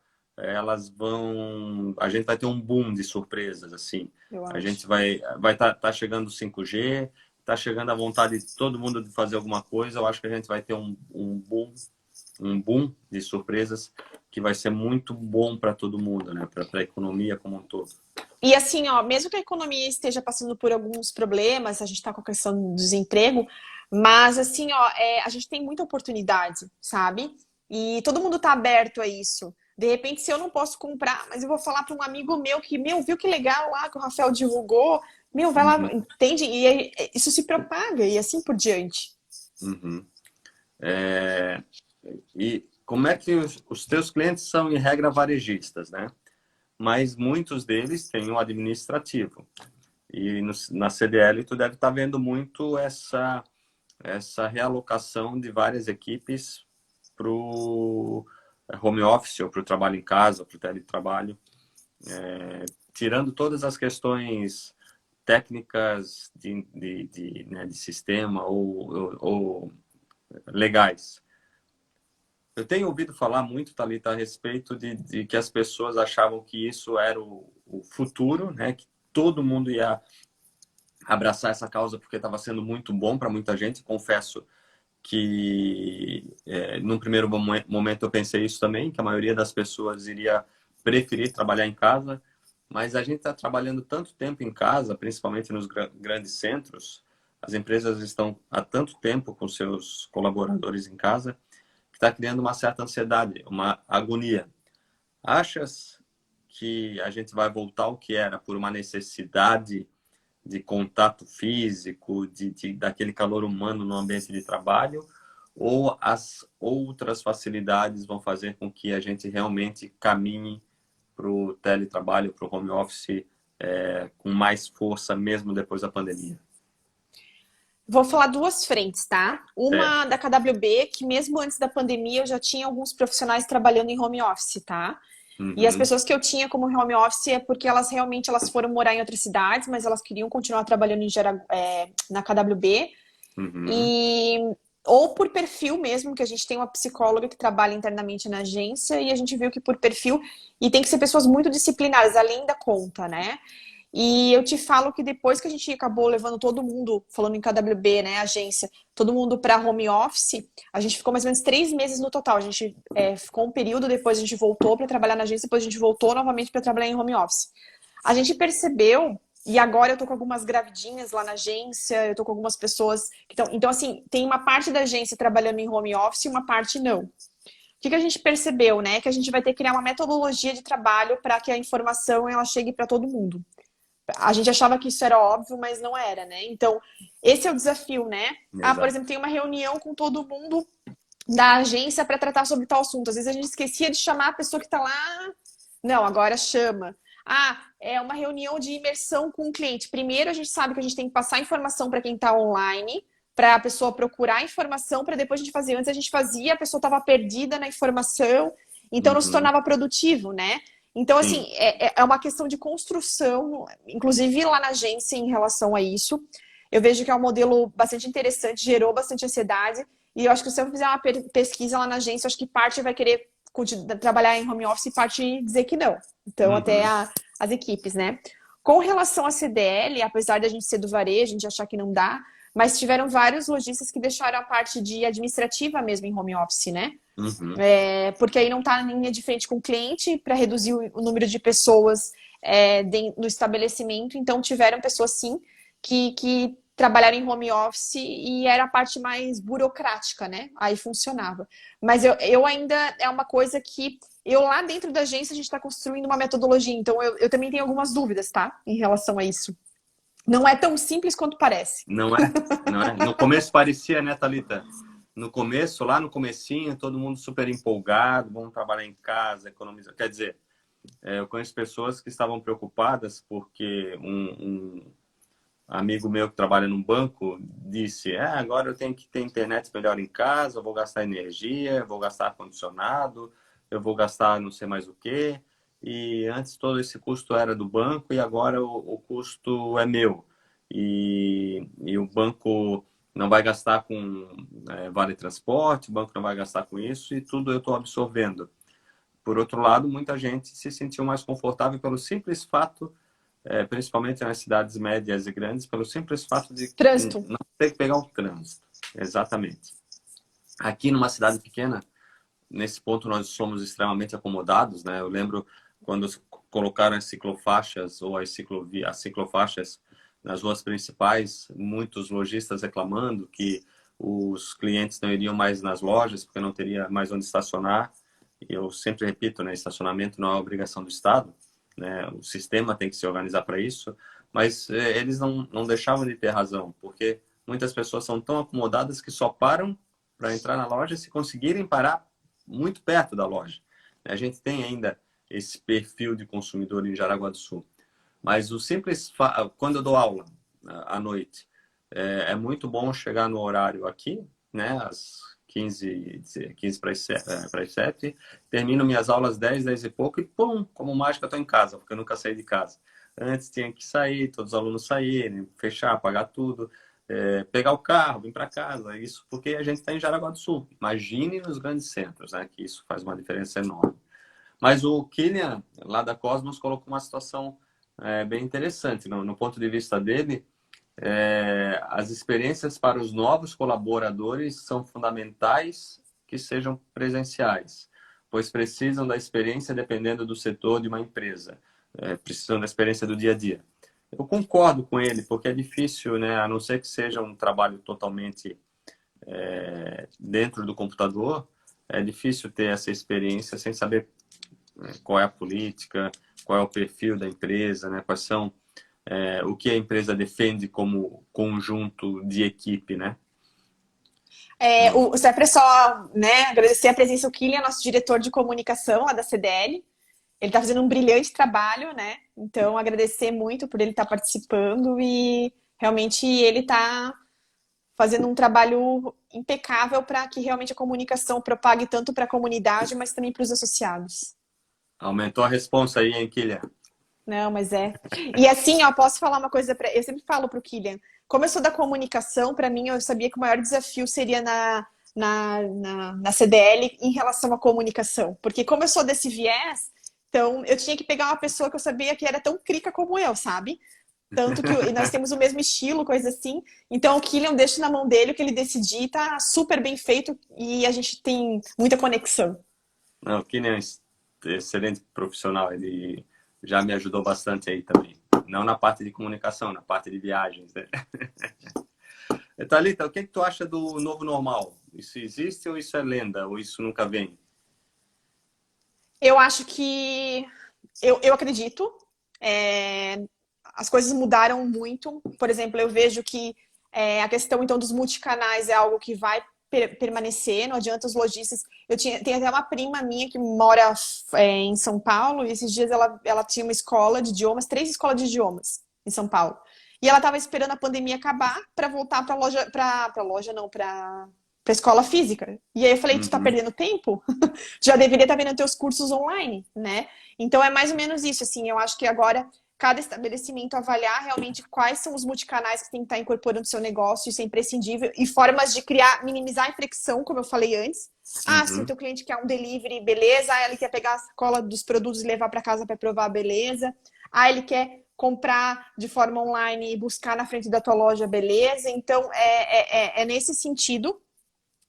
a gente vai ter um boom de surpresas, assim. eu A acho. gente vai tá chegando o 5G, tá chegando a vontade de todo mundo de fazer alguma coisa. Eu acho que a gente vai ter um boom de surpresas que vai ser muito bom para todo mundo, né? Para a economia como um todo. E assim, ó, mesmo que a economia esteja passando por alguns problemas, a gente está com a questão do desemprego, mas assim, ó, a gente tem muita oportunidade, sabe? E todo mundo está aberto a isso. De repente, se eu não posso comprar, mas eu vou falar para um amigo meu que, viu que legal lá que o Rafael divulgou, vai lá, Uhum, entende? E isso se propaga e assim por diante. uhum. E como é que os teus clientes são, em regra, varejistas, né? Mas muitos deles têm um administrativo. E na CDL tu deve estar vendo muito essa realocação de várias equipes para o home office ou para o trabalho em casa, para o teletrabalho, tirando todas as questões técnicas né, de sistema ou legais. Eu tenho ouvido falar muito, Thalita, a respeito de que as pessoas achavam que isso era o futuro, né? Que todo mundo ia abraçar essa causa porque estava sendo muito bom para muita gente. Confesso que, num primeiro momento, eu pensei isso também, que a maioria das pessoas iria preferir trabalhar em casa, mas a gente está trabalhando tanto tempo em casa, principalmente nos grandes centros, as empresas estão há tanto tempo com seus colaboradores em casa, que está criando uma certa ansiedade, uma agonia. Achas que a gente vai voltar ao que era por uma necessidade de contato físico, daquele calor humano no ambiente de trabalho, ou as outras facilidades vão fazer com que a gente realmente caminhe para o teletrabalho, para o home office, com mais força, mesmo depois da pandemia? Vou falar duas frentes, tá? Uma Certo. da KWB, que mesmo antes da pandemia eu já tinha alguns profissionais trabalhando em home office, tá? E as Uhum, pessoas que eu tinha como home office é porque elas foram morar em outras cidades, mas elas queriam continuar trabalhando na KWB. uhum, E ou por perfil mesmo, que a gente tem uma psicóloga que trabalha internamente na agência e a gente viu que por perfil, e tem que ser pessoas muito disciplinadas, além da conta, né? E eu te falo que depois que a gente acabou levando todo mundo, falando em KWB, né, agência, todo mundo para home office, a gente ficou mais ou menos 3 meses no total. A gente ficou um período, depois a gente voltou para trabalhar na agência, depois a gente voltou novamente para trabalhar em home office. A gente percebeu, e agora eu tô com algumas gravidinhas lá na agência, eu tô com algumas pessoas que estão. Então, assim, tem uma parte da agência trabalhando em home office e uma parte não. O que a gente percebeu, né? Que a gente vai ter que criar uma metodologia de trabalho para que a informação ela chegue para todo mundo. A gente achava que isso era óbvio, mas não era, né? Então, esse é o desafio, né? Ah, por exato. exemplo, tem uma reunião com todo mundo da agência para tratar sobre tal assunto. Às vezes a gente esquecia de chamar a pessoa que está lá. Não, agora chama. Ah, é uma reunião de imersão com o cliente. Primeiro a gente sabe que a gente tem que passar informação para quem está online, para a pessoa procurar informação, para depois a gente fazer. Antes a gente fazia, a pessoa estava perdida na informação, então não se Uhum, tornava produtivo, né? Então, assim, sim. é uma questão de construção, inclusive lá na agência em relação a isso. Eu vejo que é um modelo bastante interessante, gerou bastante ansiedade, e eu acho que se eu fizer uma pesquisa lá na agência, eu acho que parte vai querer trabalhar em home office e parte dizer que não. Então, até Uhum, as equipes, né? Com relação à CDL, apesar da gente ser do varejo, a gente achar que não dá, mas tiveram vários lojistas que deixaram a parte de administrativa mesmo em home office, né? uhum, Porque aí não está na linha de frente com o cliente para reduzir o número de pessoas no estabelecimento. Então, tiveram pessoas, sim, que trabalhar em home office e era a parte mais burocrática, né? Aí funcionava. Mas eu ainda é uma coisa que eu lá dentro da agência a gente está construindo uma metodologia, então eu também tenho algumas dúvidas, tá? Em relação a isso. Não é tão simples quanto parece. Não é? Não é? No começo parecia, né, Thalita? No começo, lá no comecinho, todo mundo super empolgado, vamos trabalhar em casa, economizar. Quer dizer, eu conheço pessoas que estavam preocupadas porque um amigo meu que trabalha num banco disse: agora eu tenho que ter internet melhor em casa, eu vou gastar energia, eu vou gastar ar-condicionado, eu vou gastar não sei mais o quê. E antes todo esse custo era do banco e agora o custo é meu. E o banco não vai gastar com vale transporte, o banco não vai gastar com isso e tudo eu estou absorvendo. Por outro lado, muita gente se sentiu mais confortável pelo simples fato, principalmente nas cidades médias e grandes, pelo simples fato de Trânsito. não ter que pegar o trânsito. Exatamente. Aqui numa cidade pequena, nesse ponto nós somos extremamente acomodados, né? Eu lembro quando colocaram as ciclofaixas ou as ciclofaixas nas ruas principais, muitos lojistas reclamando que os clientes não iriam mais nas lojas porque não teria mais onde estacionar. E eu sempre repito, né? Estacionamento não é obrigação do Estado, né? O sistema tem que se organizar para isso, mas eles não deixavam de ter razão, porque muitas pessoas são tão acomodadas que só param para entrar na loja se conseguirem parar muito perto da loja. A gente tem ainda esse perfil de consumidor em Jaraguá do Sul. Mas o simples... Quando eu dou aula à noite, é muito bom chegar no horário aqui, né? Às 15 para as 7. Termino minhas aulas 10 e pouco e pum, como mágica, estou em casa, porque eu nunca saí de casa. Antes tinha que sair, todos os alunos saírem, fechar, pagar tudo, pegar o carro, vir para casa. Isso porque a gente está em Jaraguá do Sul. Imagine nos grandes centros, né? Que isso faz uma diferença enorme. Mas o Kylian, lá da Cosmos, colocou uma situação bem interessante. No ponto de vista dele, as experiências para os novos colaboradores são fundamentais que sejam presenciais, pois precisam da experiência dependendo do setor de uma empresa, precisam da experiência do dia a dia. Eu concordo com ele, porque é difícil, né, a não ser que seja um trabalho totalmente dentro do computador, é difícil ter essa experiência sem saber qual é a política, qual é o perfil da empresa, né, quais são o que a empresa defende como conjunto de equipe, né? O Sempre só, né, agradecer a presença do Kylian, nosso diretor de comunicação lá da CDL. Ele está fazendo um brilhante trabalho, né? Então, agradecer muito por ele estar participando e realmente ele está fazendo um trabalho impecável para que realmente a comunicação propague tanto para a comunidade, mas também para os associados. Aumentou a responsa aí, hein, Kylian? Não, mas é. E assim, ó, posso falar uma coisa para. Eu sempre falo para o Kylian. Como eu sou da comunicação, para mim, eu sabia que o maior desafio seria na CDL em relação à comunicação. Porque como eu sou desse viés, então eu tinha que pegar uma pessoa que eu sabia que era tão crica como eu, sabe? Tanto que nós temos o mesmo estilo, coisa assim. Então o Kylian deixa na mão dele o que ele decidir, tá super bem feito e a gente tem muita conexão. Não, o Kylian é um excelente profissional, ele já me ajudou bastante aí também. Não na parte de comunicação, na parte de viagens, né? Thalita, o que tu acha do novo normal? Isso existe ou isso é lenda? Ou isso nunca vem? Eu acho que... Eu acredito. As coisas mudaram muito. Por exemplo, eu vejo que a questão, então, dos multicanais é algo que vai permanecer, não adianta os lojistas. Tenho até uma prima minha que mora em São Paulo, e esses dias ela tinha uma escola de idiomas, 3 escolas de idiomas em São Paulo. E ela estava esperando a pandemia acabar para voltar para escola física. E aí eu falei, tu tá perdendo tempo? Já deveria estar vendo teus cursos online, né? Então é mais ou menos isso, assim, eu acho que agora cada estabelecimento avaliar realmente quais são os multicanais que tem que estar incorporando no seu negócio, isso é imprescindível, e formas de minimizar a fricção, como eu falei antes. Se o teu cliente quer um delivery, beleza. Ele quer pegar a sacola dos produtos e levar para casa para provar, beleza. Ele quer comprar de forma online e buscar na frente da tua loja, beleza. Então, é nesse sentido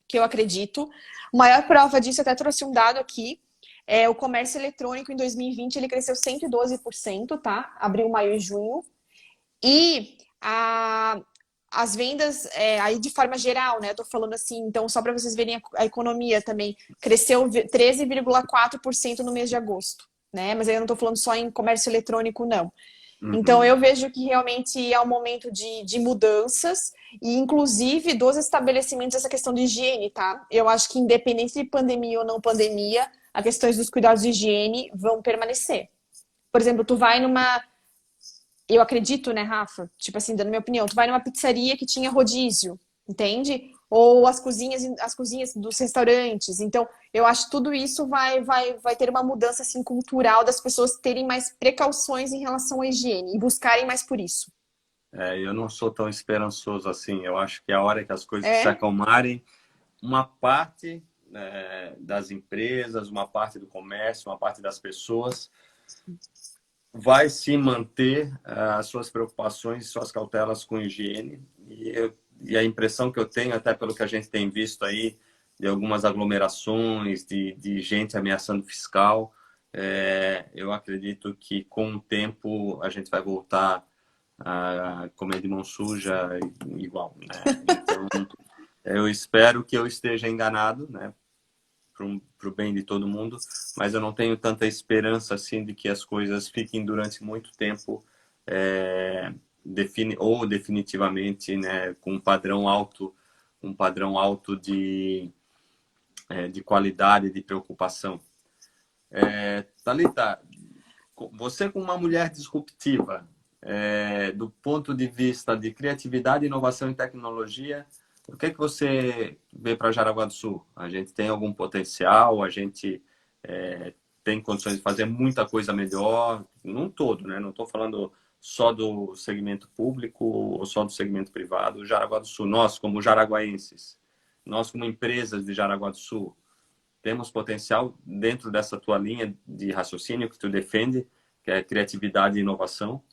que eu acredito. A maior prova disso, eu até trouxe um dado aqui, o comércio eletrônico em 2020 ele cresceu 112%, tá? Abril, maio e junho. E as vendas, aí de forma geral, né? Eu tô falando assim, então só para vocês verem a economia também, cresceu 13,4% no mês de agosto, né? Mas aí eu não tô falando só em comércio eletrônico, não. Então, Uhum. eu vejo que realmente é um momento de mudanças, e inclusive dos estabelecimentos, essa questão de higiene, tá? Eu acho que independente de pandemia ou não pandemia, as questões dos cuidados de higiene vão permanecer. Por exemplo, tu vai numa. Eu acredito, né, Rafa? Tipo assim, dando minha opinião, tu vai numa pizzaria que tinha rodízio, entende? Ou as cozinhas dos restaurantes. Então, eu acho que tudo isso vai ter uma mudança assim cultural das pessoas terem mais precauções em relação à higiene e buscarem mais por isso. Eu não sou tão esperançoso assim. Eu acho que a hora que as coisas se É? acalmarem, uma parte das empresas, uma parte do comércio, uma parte das pessoas vai se manter as suas preocupações e suas cautelas com higiene. E a impressão que eu tenho, até pelo que a gente tem visto aí, de algumas aglomerações, de gente ameaçando fiscal, eu acredito que com o tempo a gente vai voltar a comer de mão suja igual, né? Então, eu espero que eu esteja enganado, né? Para o bem de todo mundo, mas eu não tenho tanta esperança assim de que as coisas fiquem durante muito tempo ou definitivamente, né, com um padrão alto de qualidade, de preocupação. Thalita, você como uma mulher disruptiva, do ponto de vista de criatividade, inovação e tecnologia, o que é que você vê para Jaraguá do Sul? A gente tem algum potencial? A gente tem condições de fazer muita coisa melhor? Num todo, né? Não estou falando só do segmento público ou só do segmento privado. O Jaraguá do Sul, nós como jaraguaenses, nós como empresas de Jaraguá do Sul, temos potencial dentro dessa tua linha de raciocínio que tu defende, que é criatividade e inovação?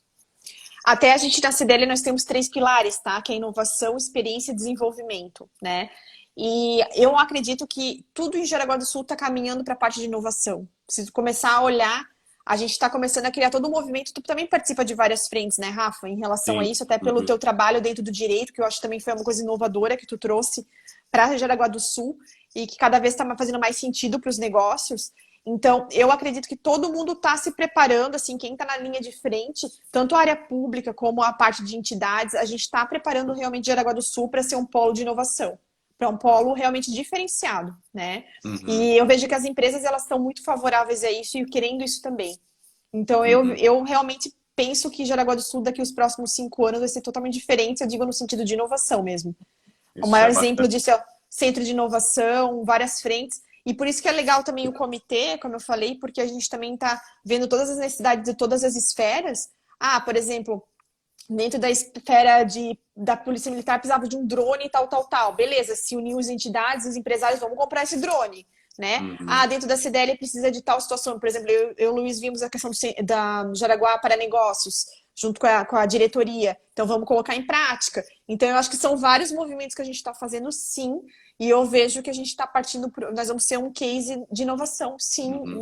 Até a gente na CDL nós temos três pilares, tá? Que é inovação, experiência e desenvolvimento, né? E eu acredito que tudo em Jaraguá do Sul está caminhando para a parte de inovação. Preciso começar a olhar. A gente está começando a criar todo um movimento. Tu também participa de várias frentes, né, Rafa? Em relação a Sim. isso, até pelo Uhum. teu trabalho dentro do direito, que eu acho que também foi uma coisa inovadora que tu trouxe para Jaraguá do Sul e que cada vez está fazendo mais sentido para os negócios. Então, eu acredito que todo mundo está se preparando, assim, quem está na linha de frente, tanto a área pública como a parte de entidades, a gente está preparando realmente Jaraguá do Sul para ser um polo de inovação, para um polo realmente diferenciado, né? Uhum. E eu vejo que as empresas elas estão muito favoráveis a isso e querendo isso também. Então, Uhum. eu realmente penso que Jaraguá do Sul, daqui os próximos 5 anos, vai ser totalmente diferente, eu digo no sentido de inovação mesmo. O Isso maior é exemplo bacana. disso é o centro de inovação, várias frentes. E por isso que é legal também o comitê, como eu falei, porque a gente também está vendo todas as necessidades de todas as esferas. Ah, por exemplo, dentro da esfera da Polícia Militar precisava de um drone e tal, tal, tal. Beleza, se uniu as entidades, os empresários, vamos comprar esse drone. Né? Ah, Uhum. dentro da CDL precisa de tal situação. Por exemplo, eu e o Luiz vimos a questão da Jaraguá para negócios, junto com a diretoria. Então, vamos colocar em prática. Então, eu acho que são vários movimentos que a gente está fazendo, sim. E eu vejo que a gente está partindo, nós vamos ser um case de inovação, sim, Uhum.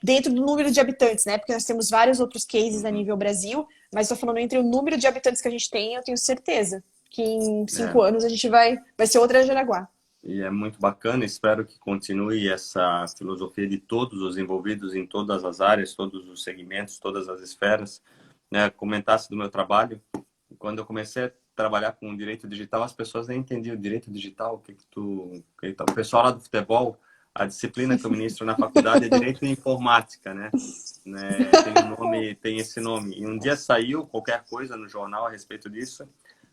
dentro do número de habitantes, né? Porque nós temos vários outros cases a Uhum. nível Brasil, mas estou falando entre o número de habitantes que a gente tem, eu tenho certeza que em É. 5 anos a gente vai ser outra Jaraguá. E é muito bacana, espero que continue essa filosofia de todos os envolvidos em todas as áreas, todos os segmentos, todas as esferas. Né? Comentasse do meu trabalho, quando eu comecei a trabalhar com direito digital, as pessoas nem entendiam direito digital, o pessoal lá do futebol, a disciplina que eu ministro na faculdade é direito e informática, né? Tem um nome, tem esse nome. E um dia saiu qualquer coisa no jornal a respeito disso.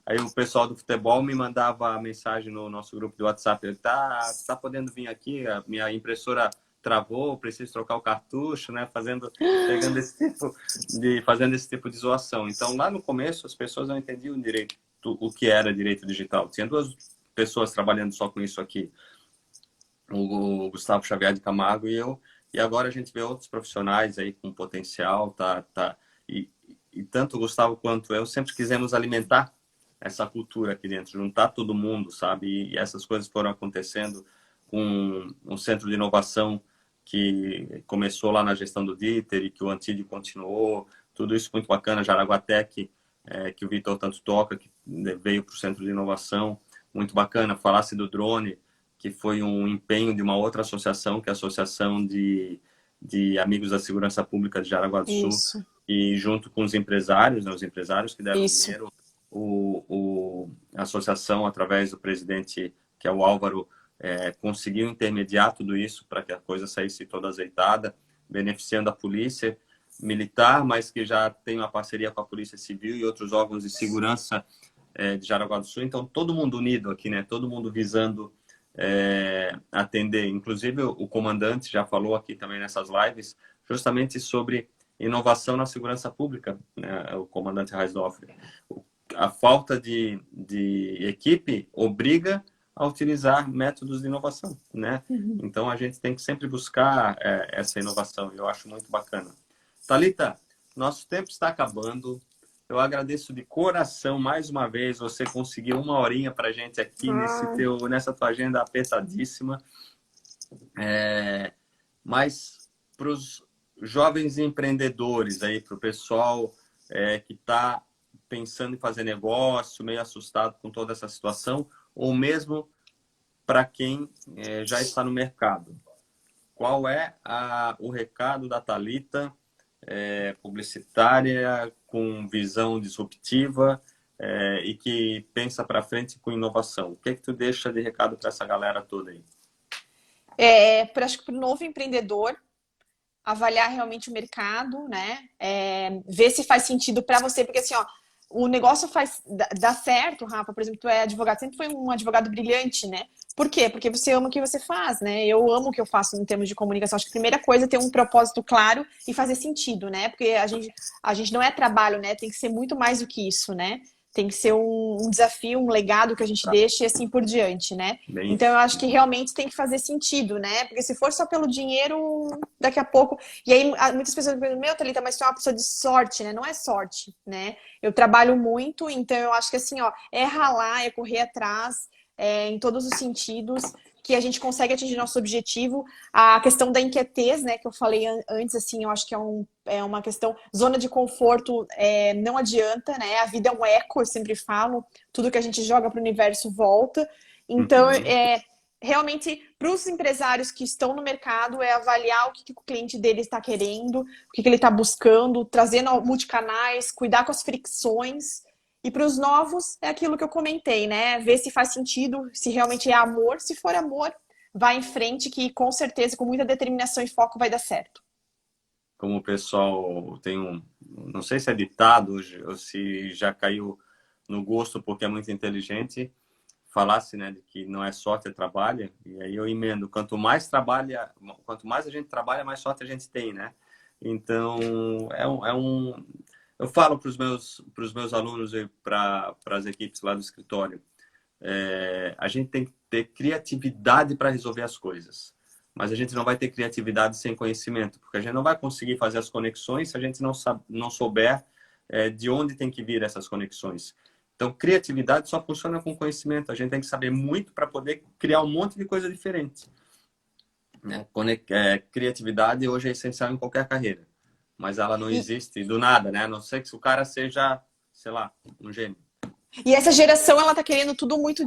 Aí o pessoal do futebol me mandava mensagem no nosso grupo do WhatsApp. Ele tá podendo vir aqui? A minha impressora travou, preciso trocar o cartucho, né? Fazendo esse tipo de zoação. Então, lá no começo, as pessoas não entendiam direito o que era direito digital. Tinha duas pessoas trabalhando só com isso aqui, o Gustavo Xavier de Camargo e eu. E agora a gente vê outros profissionais aí com potencial, tá. E tanto o Gustavo quanto eu sempre quisemos alimentar essa cultura aqui dentro, juntar todo mundo, sabe? E essas coisas foram acontecendo com um centro de inovação que começou lá na gestão do Dieter e que o Antídio continuou, tudo isso muito bacana, Jaraguatec que o Vitor tanto toca, que veio para o Centro de Inovação, muito bacana. Falasse do drone, que foi um empenho de uma outra associação, que é a Associação de Amigos da Segurança Pública de Jaraguá do Sul, Isso. e junto com os empresários, né, os empresários que deram Isso. dinheiro, a associação, através do presidente, que é o Álvaro, conseguiu intermediar tudo isso para que a coisa saísse toda azeitada, beneficiando a polícia militar, mas que já tem uma parceria com a Polícia Civil e outros órgãos de segurança de Jaraguá do Sul. Então, todo mundo unido aqui, né? Todo mundo visando atender. Inclusive, o comandante já falou aqui também nessas lives, justamente sobre inovação na segurança pública, né? O comandante Reisdorfer. A falta de equipe obriga a utilizar métodos de inovação, né? Uhum. Então, a gente tem que sempre buscar essa inovação, e eu acho muito bacana. Thalita, nosso tempo está acabando. Eu agradeço de coração, mais uma vez, você conseguiu 1 horinha para a gente aqui nessa tua agenda apertadíssima. Mas para os jovens empreendedores, aí, para o pessoal que está pensando em fazer negócio, meio assustado com toda essa situação, ou mesmo para quem já está no mercado, qual é o recado da Thalita, publicitária, com visão disruptiva e que pensa para frente com inovação? O que é que tu deixa de recado para essa galera toda aí? Acho que para o novo empreendedor, avaliar realmente o mercado, né? Ver se faz sentido para você, porque assim, ó, o negócio dá certo, Rafa, por exemplo, tu é advogado, sempre foi um advogado brilhante, né? Por quê? Porque você ama o que você faz, né? Eu amo o que eu faço em termos de comunicação. Acho que a primeira coisa é ter um propósito claro e fazer sentido, né? Porque a gente não é trabalho, né? Tem que ser muito mais do que isso, né? Tem que ser um desafio, um legado que a gente deixa e assim por diante, né? Bem, então eu acho que realmente tem que fazer sentido, né? Porque se for só pelo dinheiro, daqui a pouco... E aí muitas pessoas me perguntam, Thalita, mas tu é uma pessoa de sorte, né? Não é sorte, né? Eu trabalho muito, então eu acho que assim, ó, é ralar, é correr atrás, em todos os sentidos, que a gente consegue atingir nosso objetivo. A questão da inquietez, né, que eu falei antes, assim, eu acho que é uma questão, zona de conforto não adianta, né, a vida é um eco, eu sempre falo, tudo que a gente joga para o universo volta. Então, realmente, para os empresários que estão no mercado, é avaliar o que o cliente dele está querendo, o que ele está buscando, trazendo multicanais, cuidar com as fricções. E para os novos, é aquilo que eu comentei, né? Ver se faz sentido, se realmente é amor. Se for amor, vai em frente, que com certeza, com muita determinação e foco, vai dar certo. Como o pessoal tem não sei se é ditado ou se já caiu no gosto porque é muito inteligente, falasse, né, de que não é sorte, é trabalho. E aí eu emendo, quanto mais a gente trabalha, mais sorte a gente tem, né? Então, eu falo para os meus alunos e para as equipes lá do escritório, a gente tem que ter criatividade para resolver as coisas, mas a gente não vai ter criatividade sem conhecimento, porque a gente não vai conseguir fazer as conexões se a gente não souber de onde tem que vir essas conexões. Então, criatividade só funciona com conhecimento. A gente tem que saber muito para poder criar um monte de coisa diferente. Né? Criatividade hoje é essencial em qualquer carreira, mas ela não existe do nada, né? A não ser que o cara seja, sei lá, um gênio. E essa geração, ela tá querendo tudo muito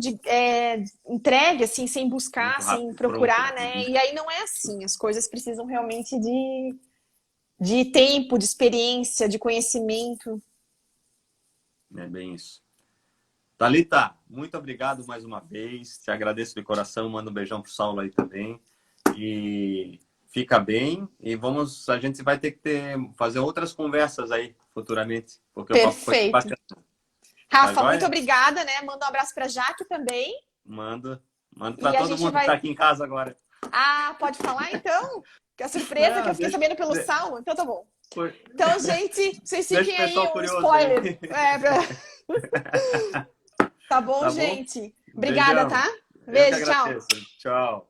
entregue, assim, sem buscar, Muito rápido, sem procurar, pronto, né? E aí não é assim. As coisas precisam realmente de tempo, de experiência, de conhecimento. É bem isso. Thalita, muito obrigado mais uma vez. Te agradeço de coração. Manda um beijão pro Saulo aí também. E fica bem. E a gente vai ter que fazer outras conversas aí futuramente. Porque o papo foi bacana. Rafa, muito obrigada, né? Manda um abraço pra Jaque também. Mando para todo mundo que tá aqui em casa agora. Ah, pode falar então? Que é a surpresa que eu fiquei sabendo pelo Saulo. Então tá bom. Então, gente, vocês fiquem aí um spoiler. Tá bom, gente? Obrigada, tá? Beijo, tchau. Tchau.